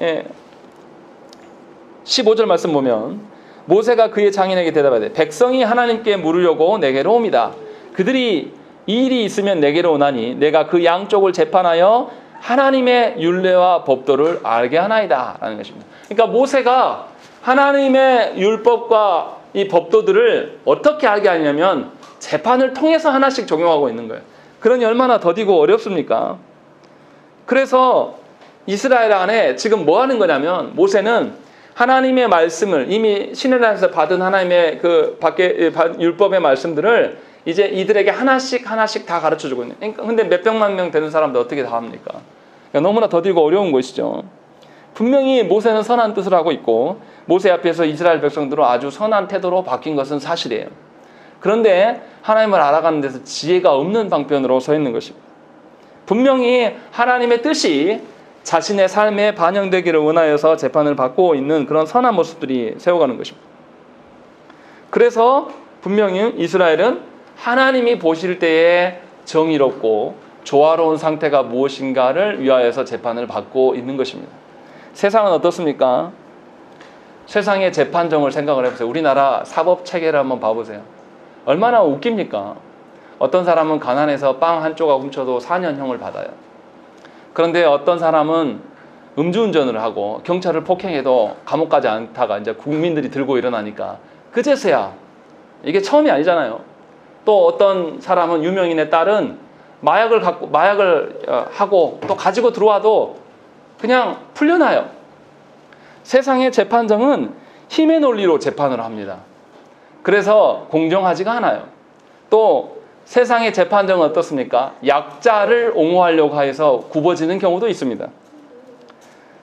15절 말씀 보면 모세가 그의 장인에게 대답하되 백성이 하나님께 물으려고 내게로 옵니다. 그들이 이 일이 있으면 내게로 오나니 내가 그 양쪽을 재판하여 하나님의 율례와 법도를 알게 하나이다 라는 것입니다. 그러니까 모세가 하나님의 율법과 이 법도들을 어떻게 알게 하냐면 재판을 통해서 하나씩 적용하고 있는 거예요. 그러니 얼마나 더디고 어렵습니까? 그래서 이스라엘 안에 지금 뭐 하는 거냐면 모세는 하나님의 말씀을, 이미 시내산에서 받은 하나님의 그 밖에 율법의 말씀들을 이제 이들에게 하나씩 다 가르쳐주고 있는. 그러니까 근데 몇백만 명 되는 사람들 어떻게 다 합니까? 그러니까 너무나 더디고 어려운 것이죠. 분명히 모세는 선한 뜻을 하고 있고 모세 앞에서 이스라엘 백성들은 아주 선한 태도로 바뀐 것은 사실이에요. 그런데 하나님을 알아가는 데서 지혜가 없는 방편으로 서 있는 것입니다. 분명히 하나님의 뜻이 자신의 삶에 반영되기를 원하여서 재판을 받고 있는 그런 선한 모습들이 세워가는 것입니다. 그래서 분명히 이스라엘은 하나님이 보실 때에 정의롭고 조화로운 상태가 무엇인가를 위하여서 재판을 받고 있는 것입니다. 세상은 어떻습니까? 세상의 재판정을 생각을 해보세요. 우리나라 사법체계를 한번 봐보세요. 얼마나 웃깁니까? 어떤 사람은 가난해서 빵 한 조각 훔쳐도 4년형을 받아요. 그런데 어떤 사람은 음주운전을 하고 경찰을 폭행해도 감옥 가지 않다가 이제 국민들이 들고 일어나니까 그제서야, 이게 처음이 아니잖아요. 또 어떤 사람은, 유명인의 딸은 마약을 하고 또 가지고 들어와도 그냥 풀려나요. 세상의 재판정은 힘의 논리로 재판을 합니다. 그래서 공정하지가 않아요. 또 세상의 재판정은 어떻습니까? 약자를 옹호하려고 해서 굽어지는 경우도 있습니다.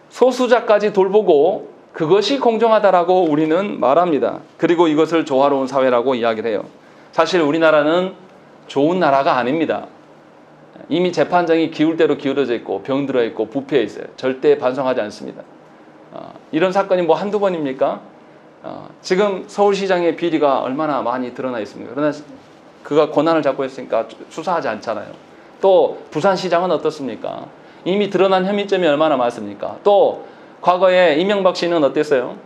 소수자까지 돌보고 그것이 공정하다라고 우리는 말합니다. 그리고 이것을 조화로운 사회라고 이야기를 해요. 사실 우리나라는 좋은 나라가 아닙니다. 이미 재판정이 기울 대로 기울어져 있고 병들어 있고 부패해 있어요. 절대 반성하지 않습니다. 이런 사건이 뭐 한두 번입니까? 지금 서울시장의 비리가 얼마나 많이 드러나 있습니까? 그러나 그가 권한을 잡고 있으니까 수사하지 않잖아요. 또 부산시장은 어떻습니까? 이미 드러난 혐의점이 얼마나 많습니까? 또 과거에 이명박 씨는 어땠어요?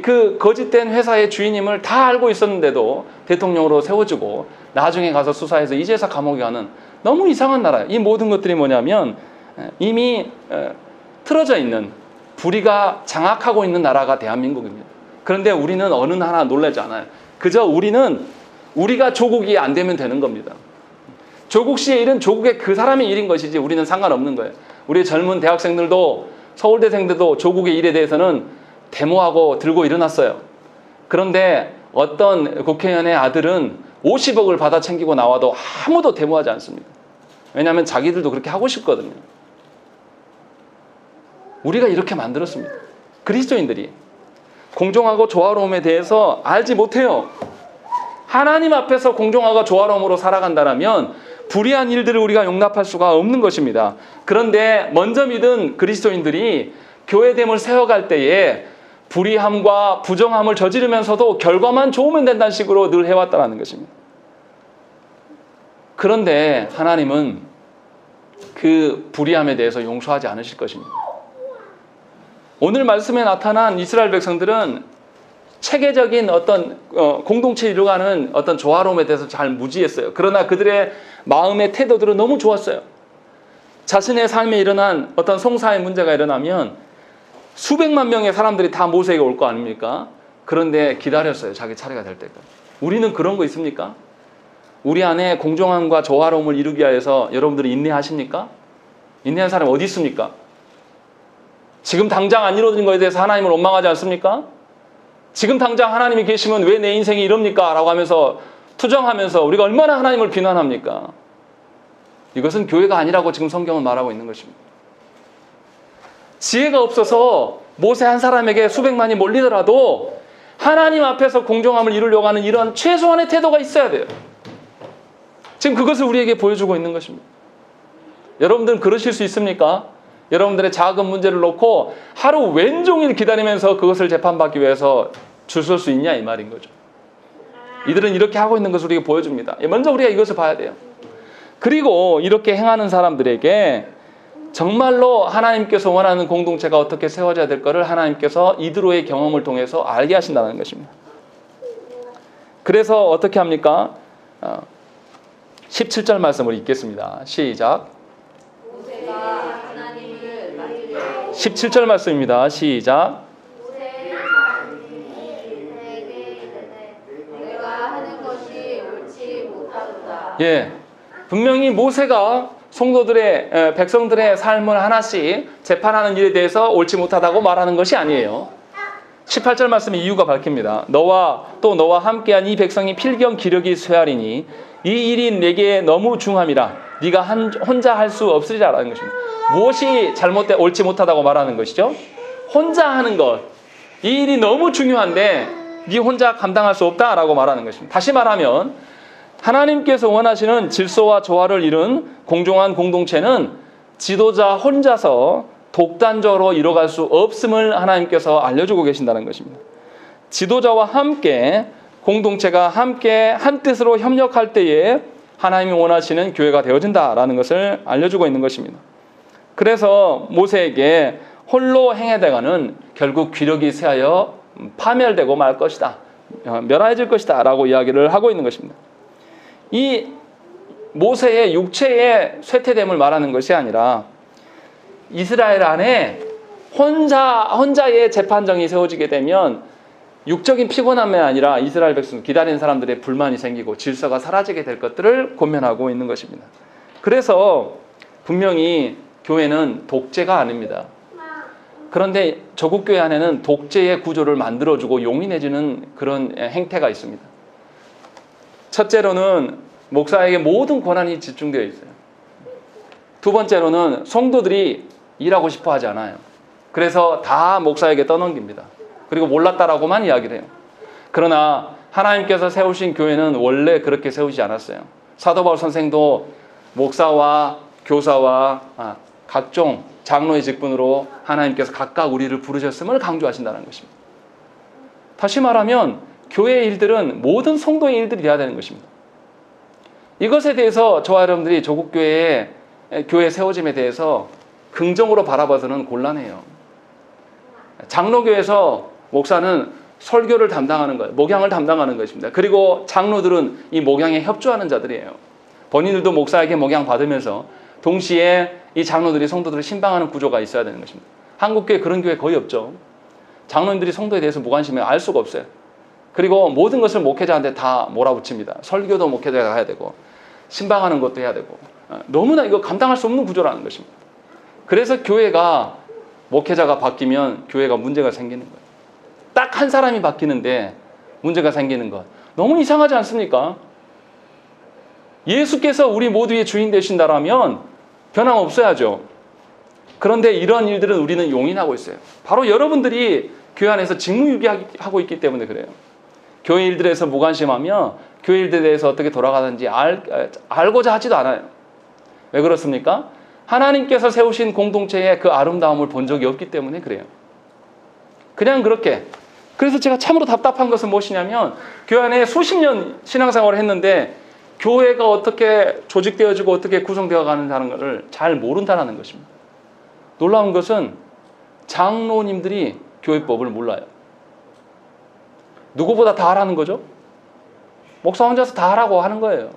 그 거짓된 회사의 주인임을 다 알고 있었는데도 대통령으로 세워주고 나중에 가서 수사해서 이제서 감옥에 가는, 너무 이상한 나라예요. 이 모든 것들이 뭐냐면 이미 틀어져 있는, 불의가 장악하고 있는 나라가 대한민국입니다. 그런데 우리는 어느 하나 놀라지 않아요. 그저 우리가 조국이 안 되면 되는 겁니다. 조국 씨의 일은 조국의 그 사람의 일인 것이지 우리는 상관없는 거예요. 우리 젊은 대학생들도, 서울대생들도 조국의 일에 대해서는 데모하고 들고 일어났어요. 그런데 어떤 국회의원의 아들은 50억을 받아 챙기고 나와도 아무도 데모하지 않습니다. 왜냐하면 자기들도 그렇게 하고 싶거든요. 우리가 이렇게 만들었습니다. 그리스도인들이 공정하고 조화로움에 대해서 알지 못해요. 하나님 앞에서 공정하고 조화로움으로 살아간다면 불의한 일들을 우리가 용납할 수가 없는 것입니다. 그런데 먼저 믿은 그리스도인들이 교회됨을 세워갈 때에 불의함과 부정함을 저지르면서도 결과만 좋으면 된다는 식으로 늘 해왔다는 것입니다. 그런데 하나님은 그 불의함에 대해서 용서하지 않으실 것입니다. 오늘 말씀에 나타난 이스라엘 백성들은 체계적인 어떤 공동체를 이루어가는 어떤 조화로움에 대해서 잘 무지했어요. 그러나 그들의 마음의 태도들은 너무 좋았어요. 자신의 삶에 일어난 어떤 송사의 문제가 일어나면 수백만 명의 사람들이 다 모세에게 올 거 아닙니까? 그런데 기다렸어요. 자기 차례가 될 때까지. 우리는 그런 거 있습니까? 우리 안에 공정함과 조화로움을 이루기 위해서 여러분들이 인내하십니까? 인내한 사람이 어디 있습니까? 지금 당장 안 이루어진 것에 대해서 하나님을 원망하지 않습니까? 지금 당장 하나님이 계시면 왜 내 인생이 이럽니까? 라고 하면서 투정하면서 우리가 얼마나 하나님을 비난합니까? 이것은 교회가 아니라고 지금 성경은 말하고 있는 것입니다. 지혜가 없어서 모세 한 사람에게 수백만이 몰리더라도 하나님 앞에서 공정함을 이루려고 하는 이런 최소한의 태도가 있어야 돼요. 지금 그것을 우리에게 보여주고 있는 것입니다. 여러분들은 그러실 수 있습니까? 여러분들의 작은 문제를 놓고 하루 왼종일 기다리면서 그것을 재판받기 위해서 줄 설 수 있냐 이 말인 거죠. 이들은 이렇게 하고 있는 것을 우리에게 보여줍니다. 먼저 우리가 이것을 봐야 돼요. 그리고 이렇게 행하는 사람들에게 정말로 하나님께서 원하는 공동체가 어떻게 세워져야 될 것을 하나님께서 이드로의 경험을 통해서 알게 하신다는 것입니다. 그래서 어떻게 합니까? 17절 말씀을 읽겠습니다. 시작. 17절 말씀입니다. 시작. 예, 분명히 모세가 성도들의 백성들의 삶을 하나씩 재판하는 일에 대해서 옳지 못하다고 말하는 것이 아니에요. 18절 말씀의 이유가 밝힙니다. 너와 함께한 이 백성이 필경 기력이 쇠하리니 이 일이 내게 너무 중함이라 네가 혼자 할 수 없으리라라는 것입니다. 무엇이 옳지 못하다고 말하는 것이죠? 혼자 하는 것. 이 일이 너무 중요한데 네 혼자 감당할 수 없다라고 말하는 것입니다. 다시 말하면 하나님께서 원하시는 질서와 조화를 이룬 공정한 공동체는 지도자 혼자서 독단적으로 이뤄갈 수 없음을 하나님께서 알려주고 계신다는 것입니다. 지도자와 함께 공동체가 함께 한 뜻으로 협력할 때에 하나님이 원하시는 교회가 되어진다라는 것을 알려주고 있는 것입니다. 그래서 모세에게 홀로 행해대가는 결국 귀력이 쇠하여 파멸되고 말 것이다, 멸하여질 것이다 라고 이야기를 하고 있는 것입니다. 이 모세의 육체의 쇠퇴됨을 말하는 것이 아니라 이스라엘 안에 혼자의 재판정이 세워지게 되면 육적인 피곤함이 아니라 이스라엘 백성 기다리는 사람들의 불만이 생기고 질서가 사라지게 될 것들을 권면하고 있는 것입니다. 그래서 분명히 교회는 독재가 아닙니다. 그런데 조국 교회 안에는 독재의 구조를 만들어주고 용인해주는 그런 행태가 있습니다. 첫째로는 목사에게 모든 권한이 집중되어 있어요. 두 번째로는 성도들이 일하고 싶어 하지 않아요. 그래서 다 목사에게 떠넘깁니다. 그리고 몰랐다라고만 이야기를 해요. 그러나 하나님께서 세우신 교회는 원래 그렇게 세우지 않았어요. 사도 바울 선생도 목사와 교사와 각종 장로의 직분으로 하나님께서 각각 우리를 부르셨음을 강조하신다는 것입니다. 다시 말하면 교회의 일들은 모든 성도의 일들이 되어야 되는 것입니다. 이것에 대해서 저와 여러분들이 조국교회의 교회 세워짐에 대해서 긍정으로 바라봐서는 곤란해요. 장로교에서 목사는 설교를 담당하는 거예요. 목양을 담당하는 것입니다. 그리고 장로들은 이 목양에 협조하는 자들이에요. 본인들도 목사에게 목양 받으면서 동시에 이 장로들이 성도들을 신방하는 구조가 있어야 되는 것입니다. 한국교회 그런 교회 거의 없죠. 장로님들이 성도에 대해서 무관심해 알 수가 없어요. 그리고 모든 것을 목회자한테 다 몰아붙입니다. 설교도 목회자가 해야 되고 신방하는 것도 해야 되고 너무나 이거 감당할 수 없는 구조라는 것입니다. 그래서 교회가 목회자가 바뀌면 교회가 문제가 생기는 거예요. 딱 한 사람이 바뀌는데 문제가 생기는 것. 너무 이상하지 않습니까? 예수께서 우리 모두의 주인 되신다라면 변함없어야죠. 그런데 이런 일들은 우리는 용인하고 있어요. 바로 여러분들이 교회 안에서 직무유기하고 있기 때문에 그래요. 교회 일들에서 무관심하며 교회 일들에 대해서 어떻게 돌아가는지 알고자 하지도 않아요. 왜 그렇습니까? 하나님께서 세우신 공동체의 그 아름다움을 본 적이 없기 때문에 그래요. 그냥 그렇게. 그래서 제가 참으로 답답한 것은 무엇이냐면 교회 안에 수십 년 신앙생활을 했는데 교회가 어떻게 조직되어지고 어떻게 구성되어 가는다는 것을 잘 모른다는 것입니다. 놀라운 것은 장로님들이 교회법을 몰라요. 누구보다 다 하라는 거죠? 목사 혼자서 다 하라고 하는 거예요.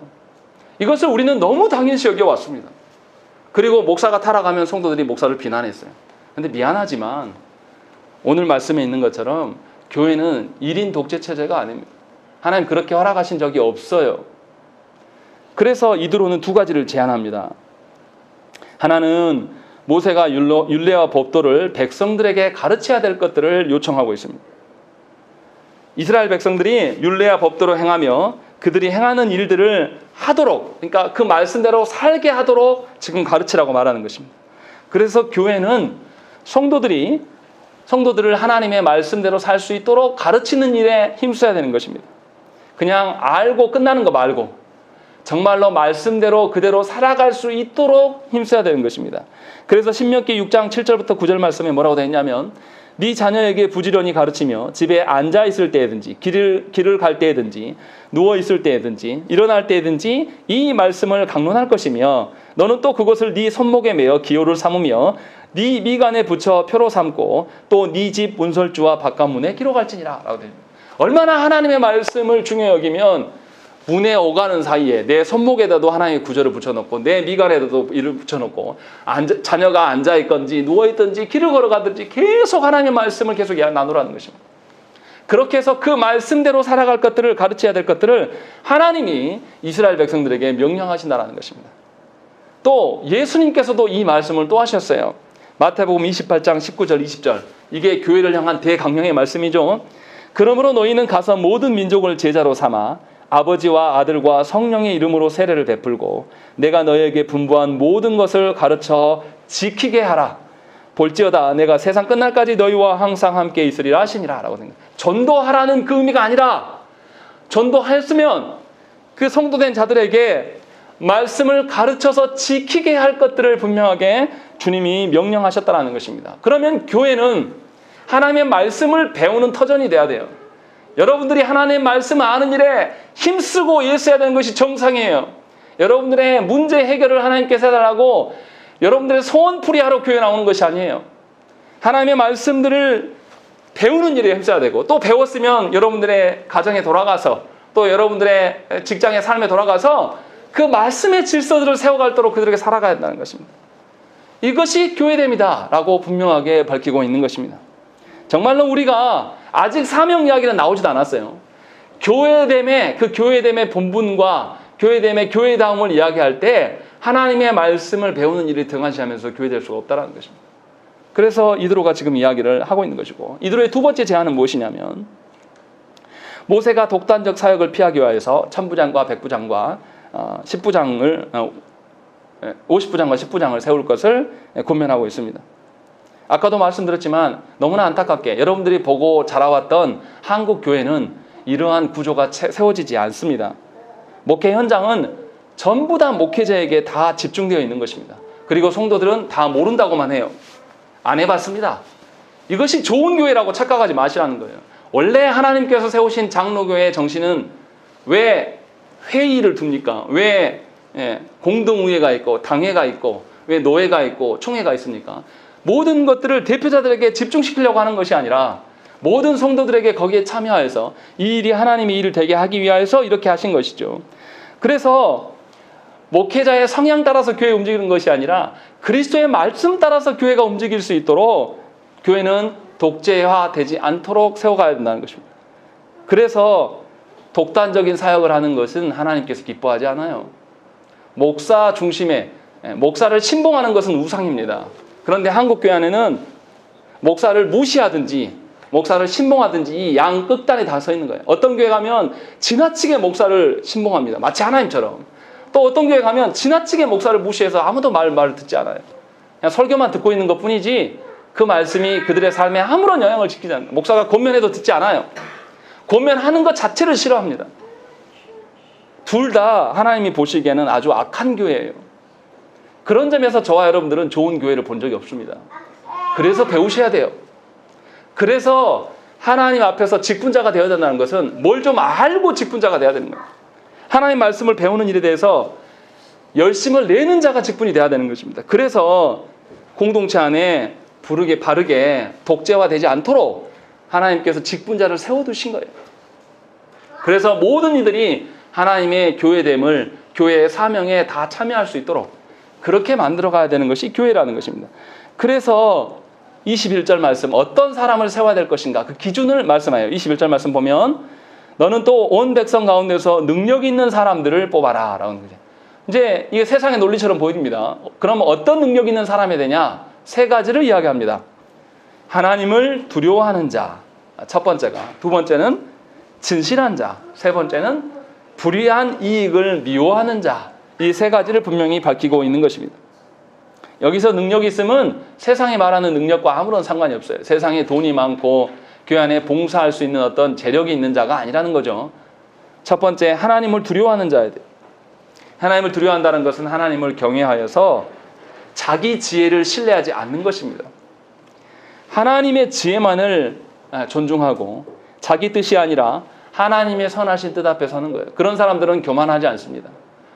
이것을 우리는 너무 당연시 여겨왔습니다. 그리고 목사가 타락하면 성도들이 목사를 비난했어요. 그런데 미안하지만 오늘 말씀에 있는 것처럼 교회는 1인 독재 체제가 아닙니다. 하나님 그렇게 허락하신 적이 없어요. 그래서 이드로는 두 가지를 제안합니다. 하나는 모세가 율례와 법도를 백성들에게 가르쳐야 될 것들을 요청하고 있습니다. 이스라엘 백성들이 율례와 법도로 행하며 그들이 행하는 일들을 하도록, 그러니까 그 말씀대로 살게 하도록 지금 가르치라고 말하는 것입니다. 그래서 교회는 성도들을 하나님의 말씀대로 살 수 있도록 가르치는 일에 힘써야 되는 것입니다. 그냥 알고 끝나는 거 말고 정말로 말씀대로 그대로 살아갈 수 있도록 힘써야 되는 것입니다. 그래서 신명기 6장 7절부터 9절 말씀에 뭐라고 되어 있냐면 네 자녀에게 부지런히 가르치며 집에 앉아 있을 때든지 길을 갈 때든지 누워 있을 때든지 일어날 때든지 이 말씀을 강론할 것이며 너는 또 그것을 네 손목에 매어 기호를 삼으며 네 미간에 붙여 표로 삼고 또 네 집 문설주와 바깥문에 기록할지니라 라고 됩니다. 얼마나 하나님의 말씀을 중요히 여기면 문에 오가는 사이에 내 손목에다도 하나님의 구절을 붙여놓고 내 미간에다도 이를 붙여놓고 자녀가 앉아있건지 누워있든지 길을 걸어가든지 계속 하나님의 말씀을 계속 나누라는 것입니다. 그렇게 해서 그 말씀대로 살아갈 것들을 가르쳐야 될 것들을 하나님이 이스라엘 백성들에게 명령하신다는 것입니다. 또 예수님께서도 이 말씀을 또 하셨어요. 마태복음 28장 19절 20절 이게 교회를 향한 대강령의 말씀이죠. 그러므로 너희는 가서 모든 민족을 제자로 삼아 아버지와 아들과 성령의 이름으로 세례를 베풀고 내가 너희에게 분부한 모든 것을 가르쳐 지키게 하라. 볼지어다 내가 세상 끝날까지 너희와 항상 함께 있으리라 하시니라 라고 생각합니다. 전도하라는 그 의미가 아니라 전도했으면 그 성도된 자들에게 말씀을 가르쳐서 지키게 할 것들을 분명하게 주님이 명령하셨다는 것입니다. 그러면 교회는 하나님의 말씀을 배우는 터전이 돼야 돼요. 여러분들이 하나님의 말씀을 아는 일에 힘쓰고 일써야 되는 것이 정상이에요. 여러분들의 문제 해결을 하나님께서 해달라고 여러분들의 소원풀이하러 교회 나오는 것이 아니에요. 하나님의 말씀들을 배우는 일에 힘써야 되고, 또 배웠으면 여러분들의 가정에 돌아가서, 또 여러분들의 직장의 삶에 돌아가서 그 말씀의 질서들을 세워갈도록 그들에게 살아가야 한다는 것입니다. 이것이 교회됨이다 라고 분명하게 밝히고 있는 것입니다. 정말로 우리가 아직 사명 이야기는 나오지도 않았어요. 교회됨의 그 교회됨의 본분과 교회됨의 교회다움을 이야기할 때 하나님의 말씀을 배우는 일을 등한시하면서 교회될 수가 없다는 것입니다. 그래서 이드로가 지금 이야기를 하고 있는 것이고, 이드로의 두 번째 제안은 무엇이냐면, 모세가 독단적 사역을 피하기 위해서 천부장과 백부장과 50부장과 10부장을 세울 것을 권면하고 있습니다. 아까도 말씀드렸지만 너무나 안타깝게 여러분들이 보고 자라왔던 한국 교회는 이러한 구조가 세워지지 않습니다. 목회 현장은 전부 다 목회자에게 다 집중되어 있는 것입니다. 그리고 성도들은 다 모른다고만 해요. 안 해봤습니다. 이것이 좋은 교회라고 착각하지 마시라는 거예요. 원래 하나님께서 세우신 장로교회의 정신은 왜 회의를 둡니까? 왜 공동의회가 있고 당회가 있고 왜 노회가 있고 총회가 있습니까? 모든 것들을 대표자들에게 집중시키려고 하는 것이 아니라 모든 성도들에게 거기에 참여해서 이 일이 하나님의 일을 되게 하기 위해서 이렇게 하신 것이죠. 그래서 목회자의 성향 따라서 교회 움직이는 것이 아니라 그리스도의 말씀 따라서 교회가 움직일 수 있도록 교회는 독재화되지 않도록 세워가야 된다는 것입니다. 그래서 독단적인 사역을 하는 것은 하나님께서 기뻐하지 않아요. 목사 중심의, 목사를 신봉하는 것은 우상입니다. 그런데 한국 교회 안에는 목사를 무시하든지 목사를 신봉하든지 이 양 극단에 다 서 있는 거예요. 어떤 교회 가면 지나치게 목사를 신봉합니다. 마치 하나님처럼. 또 어떤 교회 가면 지나치게 목사를 무시해서 아무도 말을 듣지 않아요. 그냥 설교만 듣고 있는 것뿐이지 그 말씀이 그들의 삶에 아무런 영향을 지키지 않아요. 목사가 권면해도 듣지 않아요. 권면하는 것 자체를 싫어합니다. 둘 다 하나님이 보시기에는 아주 악한 교회예요. 그런 점에서 저와 여러분들은 좋은 교회를 본 적이 없습니다. 그래서 배우셔야 돼요. 그래서 하나님 앞에서 직분자가 되어야 된다는 것은 뭘 좀 알고 직분자가 되어야 되는 거예요. 하나님 말씀을 배우는 일에 대해서 열심을 내는 자가 직분이 되어야 되는 것입니다. 그래서 공동체 안에 바르게 독재화되지 않도록 하나님께서 직분자를 세워두신 거예요. 그래서 모든 이들이 하나님의 교회됨을 교회의 사명에 다 참여할 수 있도록 그렇게 만들어가야 되는 것이 교회라는 것입니다. 그래서 21절 말씀, 어떤 사람을 세워야 될 것인가 그 기준을 말씀해요. 21절 말씀 보면 너는 또 온 백성 가운데서 능력 있는 사람들을 뽑아라 라는 거죠. 이제 이게 세상의 논리처럼 보입니다. 그럼 어떤 능력 있는 사람이 되냐? 세 가지를 이야기합니다. 하나님을 두려워하는 자, 첫 번째가. 두 번째는 진실한 자. 세 번째는 불의한 이익을 미워하는 자. 이 세 가지를 분명히 밝히고 있는 것입니다. 여기서 능력이 있으면 세상이 말하는 능력과 아무런 상관이 없어요. 세상에 돈이 많고 교회 안에 봉사할 수 있는 어떤 재력이 있는 자가 아니라는 거죠. 첫 번째, 하나님을 두려워하는 자야 돼요. 하나님을 두려워한다는 것은 하나님을 경외하여서 자기 지혜를 신뢰하지 않는 것입니다. 하나님의 지혜만을 존중하고 자기 뜻이 아니라 하나님의 선하신 뜻 앞에 서는 거예요. 그런 사람들은 교만하지 않습니다.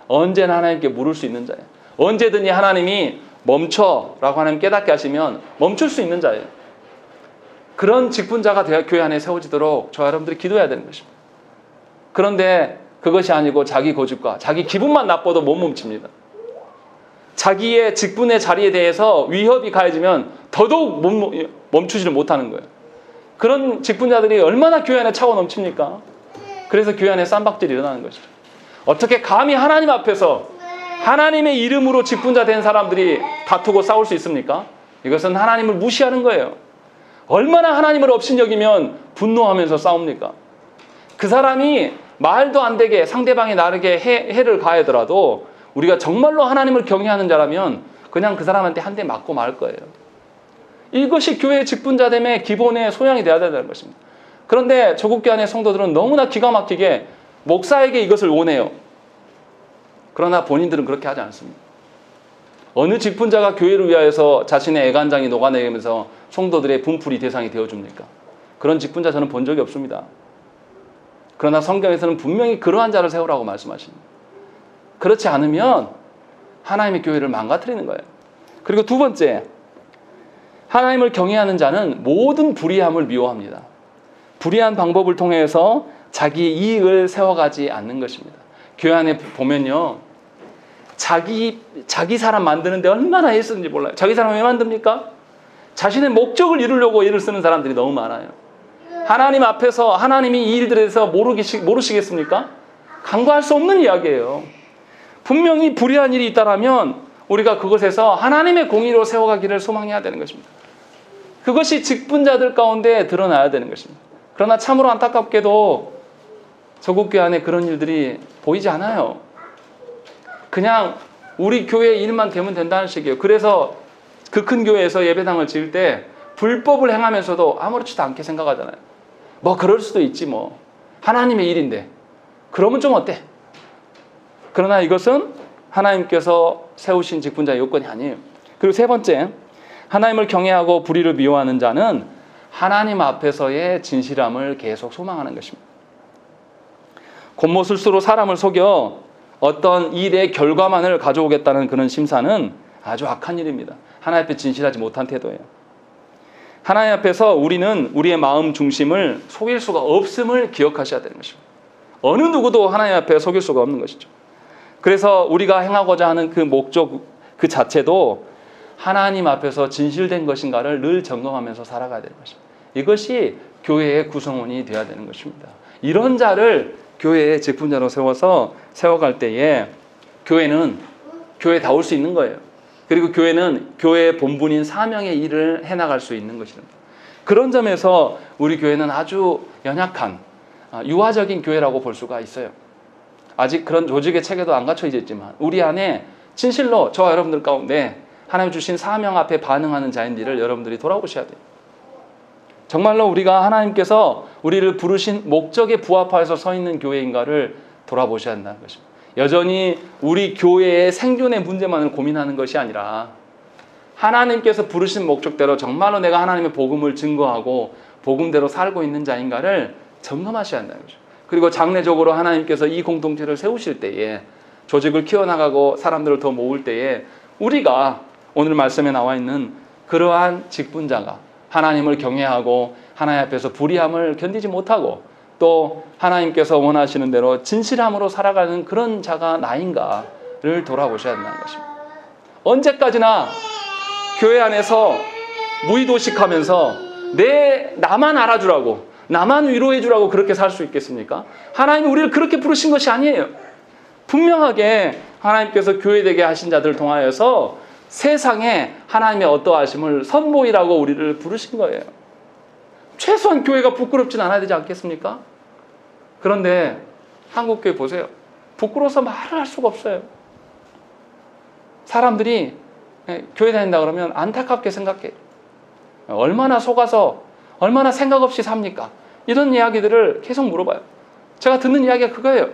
언제나 하나님께 물을 수 있는 자예요. 언제든지 하나님이 멈춰라고 하나님 깨닫게 하시면 멈출 수 있는 자예요. 그런 직분자가 교회 안에 세워지도록 저와 여러분들이 기도해야 되는 것입니다. 그런데 그것이 아니고 자기 고집과 자기 기분만 나빠도 못 멈춥니다. 자기의 직분의 자리에 대해서 위협이 가해지면 더더욱 멈추지를 못하는 거예요. 그런 직분자들이 얼마나 교회 안에 차고 넘칩니까? 그래서 교회 안에 쌈박질이 일어나는 것이죠. 어떻게 감히 하나님 앞에서 하나님의 이름으로 직분자 된 사람들이 다투고 싸울 수 있습니까? 이것은 하나님을 무시하는 거예요. 얼마나 하나님을 업신여기면 분노하면서 싸웁니까? 그 사람이 말도 안 되게 상대방이 나에게 해를 가하더라도 우리가 정말로 하나님을 경외하는 자라면 그냥 그 사람한테 한 대 맞고 말 거예요. 이것이 교회의 직분자됨의 기본의 소양이 되어야 된다는 것입니다. 그런데 조국교 안의 성도들은 너무나 기가 막히게 목사에게 이것을 원해요. 그러나 본인들은 그렇게 하지 않습니다. 어느 직분자가 교회를 위하여서 자신의 애간장이 녹아내리면서 성도들의 분풀이 대상이 되어줍니까? 그런 직분자 저는 본 적이 없습니다. 그러나 성경에서는 분명히 그러한 자를 세우라고 말씀하십니다. 그렇지 않으면 하나님의 교회를 망가뜨리는 거예요. 그리고 두 번째, 하나님을 경외하는 자는 모든 불의함을 미워합니다. 불의한 방법을 통해서 자기 이익을 세워가지 않는 것입니다. 교회 안에 보면요, 자기 사람 만드는데 얼마나 애쓰는지 몰라요. 자기 사람 왜 만듭니까? 자신의 목적을 이루려고 애를 쓰는 사람들이 너무 많아요. 하나님 앞에서 하나님이 이 일들에 대해서 모르시겠습니까? 간과할 수 없는 이야기예요. 분명히 불의한 일이 있다라면 우리가 그것에서 하나님의 공의로 세워가기를 소망해야 되는 것입니다. 그것이 직분자들 가운데 드러나야 되는 것입니다. 그러나 참으로 안타깝게도 저국교회 안에 그런 일들이 보이지 않아요. 그냥 우리 교회 일만 되면 된다는 식이에요. 그래서 그 큰 교회에서 예배당을 지을 때 불법을 행하면서도 아무렇지도 않게 생각하잖아요. 뭐 그럴 수도 있지 뭐. 하나님의 일인데. 그러면 좀 어때? 그러나 이것은 하나님께서 세우신 직분자의 요건이 아니에요. 그리고 세 번째, 하나님을 경외하고 불의를 미워하는 자는 하나님 앞에서의 진실함을 계속 소망하는 것입니다. 곤모술수로 사람을 속여 어떤 일의 결과만을 가져오겠다는 그런 심사는 아주 악한 일입니다. 하나님 앞에 진실하지 못한 태도예요. 하나님 앞에서 우리는 우리의 마음 중심을 속일 수가 없음을 기억하셔야 되는 것입니다. 어느 누구도 하나님 앞에 속일 수가 없는 것이죠. 그래서 우리가 행하고자 하는 그 목적 그 자체도 하나님 앞에서 진실된 것인가를 늘 점검하면서 살아가야 되는 것입니다. 이것이 교회의 구성원이 되어야 되는 것입니다. 이런 자를 교회의 직분자로 세워갈 때에 교회는 교회다울 수 있는 거예요. 그리고 교회는 교회의 본분인 사명의 일을 해나갈 수 있는 것입니다. 그런 점에서 우리 교회는 아주 연약한 유아적인 교회라고 볼 수가 있어요. 아직 그런 조직의 체계도 안 갖춰져 있지만 우리 안에 진실로 저와 여러분들 가운데 하나님 주신 사명 앞에 반응하는 자인지를 여러분들이 돌아보셔야 돼요. 정말로 우리가 하나님께서 우리를 부르신 목적에 부합하여서 서 있는 교회인가를 돌아보셔야 한다는 것입니다. 여전히 우리 교회의 생존의 문제만을 고민하는 것이 아니라 하나님께서 부르신 목적대로 정말로 내가 하나님의 복음을 증거하고 복음대로 살고 있는 자인가를 점검하셔야 한다는 거죠. 그리고 장래적으로 하나님께서 이 공동체를 세우실 때에 조직을 키워나가고 사람들을 더 모을 때에 우리가 오늘 말씀에 나와 있는 그러한 직분자가 하나님을 경외하고 하나님 앞에서 불의함을 견디지 못하고 또 하나님께서 원하시는 대로 진실함으로 살아가는 그런 자가 나인가를 돌아보셔야 한다는 것입니다. 언제까지나 교회 안에서 무의도식하면서 나만 알아주라고 나만 위로해 주라고 그렇게 살 수 있겠습니까? 하나님이 우리를 그렇게 부르신 것이 아니에요. 분명하게 하나님께서 교회되게 하신 자들을 통하여서 세상에 하나님의 어떠하심을 선보이라고 우리를 부르신 거예요. 최소한 교회가 부끄럽진 않아야 되지 않겠습니까? 그런데 한국교회 보세요. 부끄러워서 말을 할 수가 없어요. 사람들이 교회 다닌다 그러면 안타깝게 생각해요. 얼마나 속아서 얼마나 생각 없이 삽니까? 이런 이야기들을 계속 물어봐요. 제가 듣는 이야기가 그거예요.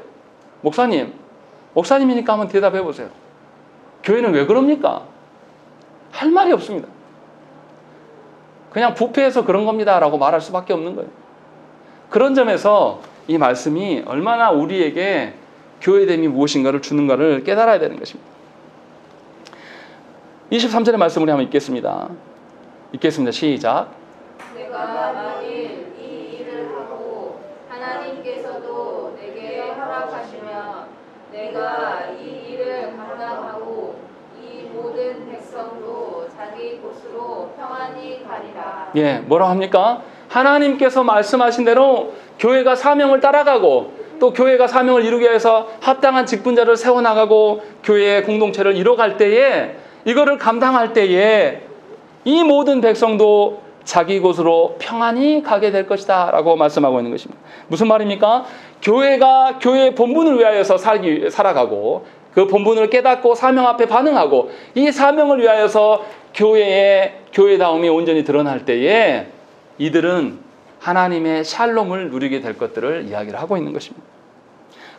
목사님이니까 한번 대답해 보세요. 교회는 왜 그럽니까? 할 말이 없습니다. 그냥 부패해서 그런 겁니다 라고 말할 수밖에 없는 거예요. 그런 점에서 이 말씀이 얼마나 우리에게 교회됨이 무엇인가를 주는가를 깨달아야 되는 것입니다. 23절의 말씀 우리 한번 읽겠습니다. 시작. 내가 만일 이 일을 하고 하나님께서도 내게 허락하시면 내가 이 일을 감당하고 이 모든 백성도 자기 곳으로 평안히 가리라. 예, 뭐라고 합니까? 하나님께서 말씀하신 대로 교회가 사명을 따라가고 또 교회가 사명을 이루기 위해서 합당한 직분자를 세워나가고 교회의 공동체를 이뤄갈 때에 이거를 감당할 때에 이 모든 백성도 자기 곳으로 평안히 가게 될 것이다 라고 말씀하고 있는 것입니다. 무슨 말입니까? 교회가 교회의 본분을 위하여서 살아가고 그 본분을 깨닫고 사명 앞에 반응하고 이 사명을 위하여서 교회의 교회다움이 온전히 드러날 때에 이들은 하나님의 샬롬을 누리게 될 것들을 이야기를 하고 있는 것입니다.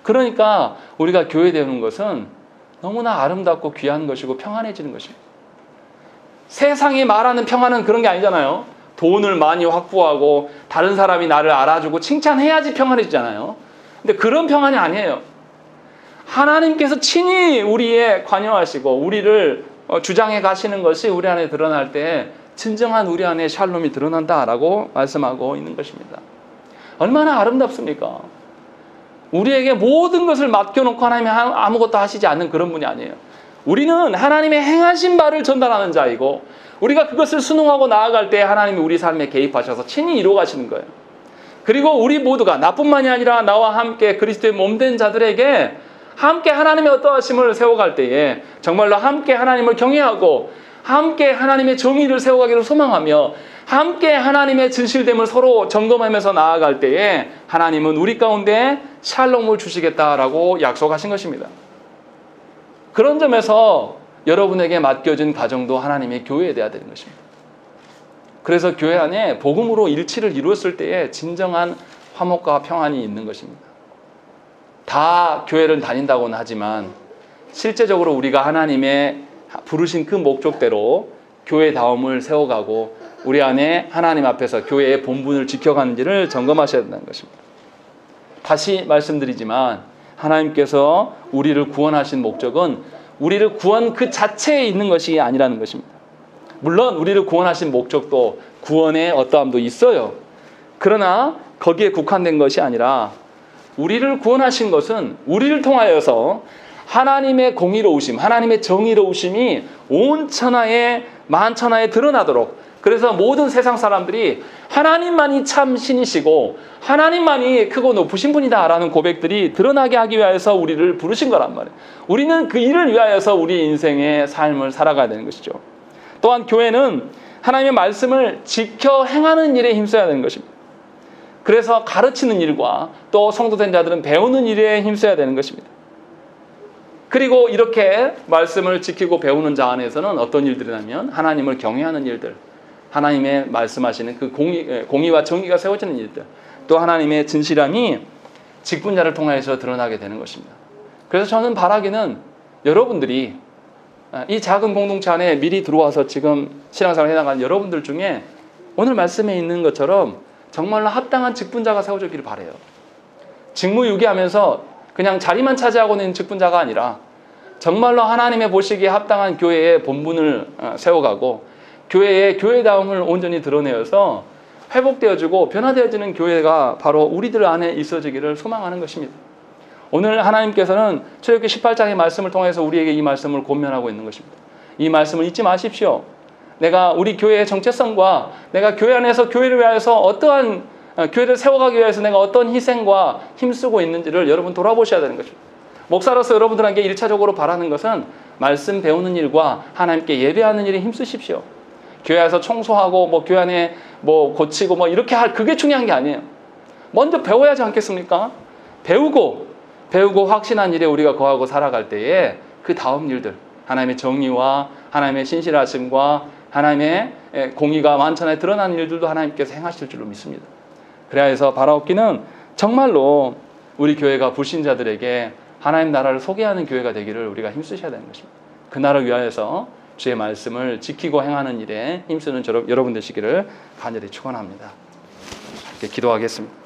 그러니까 우리가 교회 되는 것은 너무나 아름답고 귀한 것이고 평안해지는 것입니다. 세상이 말하는 평안은 그런 게 아니잖아요. 돈을 많이 확보하고 다른 사람이 나를 알아주고 칭찬해야지 평안해지잖아요. 근데 그런 평안이 아니에요. 하나님께서 친히 우리에 관여하시고 우리를 주장해 가시는 것이 우리 안에 드러날 때 진정한 우리 안에 샬롬이 드러난다라고 말씀하고 있는 것입니다. 얼마나 아름답습니까? 우리에게 모든 것을 맡겨놓고 하나님이 아무것도 하시지 않는 그런 분이 아니에요. 우리는 하나님의 행하신 바를 전달하는 자이고 우리가 그것을 순응하고 나아갈 때 하나님이 우리 삶에 개입하셔서 친히 이루어 가시는 거예요. 그리고 우리 모두가 나뿐만이 아니라 나와 함께 그리스도의 몸된 자들에게 함께 하나님의 어떠하심을 세워갈 때에 정말로 함께 하나님을 경외하고 함께 하나님의 정의를 세워가기를 소망하며 함께 하나님의 진실됨을 서로 점검하면서 나아갈 때에 하나님은 우리 가운데 샬롬을 주시겠다라고 약속하신 것입니다. 그런 점에서 여러분에게 맡겨진 가정도 하나님의 교회에 돼야 되는 것입니다. 그래서 교회 안에 복음으로 일치를 이루었을 때에 진정한 화목과 평안이 있는 것입니다. 다 교회를 다닌다고는 하지만 실제적으로 우리가 하나님의 부르신 그 목적대로 교회다움을 세워가고 우리 안에 하나님 앞에서 교회의 본분을 지켜가는지를 점검하셔야 된다는 것입니다. 다시 말씀드리지만 하나님께서 우리를 구원하신 목적은 우리를 구원 그 자체에 있는 것이 아니라는 것입니다. 물론 우리를 구원하신 목적도 구원의 어떠함도 있어요. 그러나 거기에 국한된 것이 아니라 우리를 구원하신 것은 우리를 통하여서 하나님의 공의로우심, 하나님의 정의로우심이 온 천하에 만천하에 드러나도록, 그래서 모든 세상 사람들이 하나님만이 참 신이시고 하나님만이 크고 높으신 분이다라는 고백들이 드러나게 하기 위하여서 우리를 부르신 거란 말이에요. 우리는 그 일을 위하여서 우리 인생의 삶을 살아가야 되는 것이죠. 또한 교회는 하나님의 말씀을 지켜 행하는 일에 힘써야 되는 것입니다. 그래서 가르치는 일과 또 성도된 자들은 배우는 일에 힘써야 되는 것입니다. 그리고 이렇게 말씀을 지키고 배우는 자 안에서는 어떤 일들이냐면 하나님을 경외하는 일들, 하나님의 말씀하시는 그 공의와 정의가 세워지는 일들, 또 하나님의 진실함이 직분자를 통해서 드러나게 되는 것입니다. 그래서 저는 바라기는 여러분들이 이 작은 공동체 안에 미리 들어와서 지금 신앙생활을 해나가는 여러분들 중에 오늘 말씀에 있는 것처럼 정말로 합당한 직분자가 세워지기를 바라요. 직무유기하면서 그냥 자리만 차지하고 있는 직분자가 아니라 정말로 하나님의 보시기에 합당한 교회의 본분을 세워가고 교회의 교회다움을 온전히 드러내어서 회복되어지고 변화되어지는 교회가 바로 우리들 안에 있어지기를 소망하는 것입니다. 오늘 하나님께서는 출애굽기 18장의 말씀을 통해서 우리에게 이 말씀을 권면하고 있는 것입니다. 이 말씀을 잊지 마십시오. 내가 우리 교회의 정체성과 내가 교회 안에서 교회를 위하여서 어떠한 교회를 세워가기 위해서 내가 어떤 희생과 힘쓰고 있는지를 여러분 돌아보셔야 되는 것입니다. 목사로서 여러분들에게 1차적으로 바라는 것은 말씀 배우는 일과 하나님께 예배하는 일에 힘쓰십시오. 교회에서 청소하고 교회 안에 고치고 이렇게 할 그게 중요한 게 아니에요. 먼저 배워야 하지 않겠습니까? 배우고 확신한 일에 우리가 거하고 살아갈 때에 그 다음 일들, 하나님의 정의와 하나님의 신실하심과 하나님의 공의가 만천하에 드러나는 일들도 하나님께서 행하실 줄로 믿습니다. 그래야 해서 바라옵기는 정말로 우리 교회가 불신자들에게 하나님 나라를 소개하는 교회가 되기를 우리가 힘쓰셔야 되는 것입니다. 그 나라를 위하여서 주의 말씀을 지키고 행하는 일에 힘쓰는 여러분 되시기를 간절히 축원합니다. 이렇게 기도하겠습니다.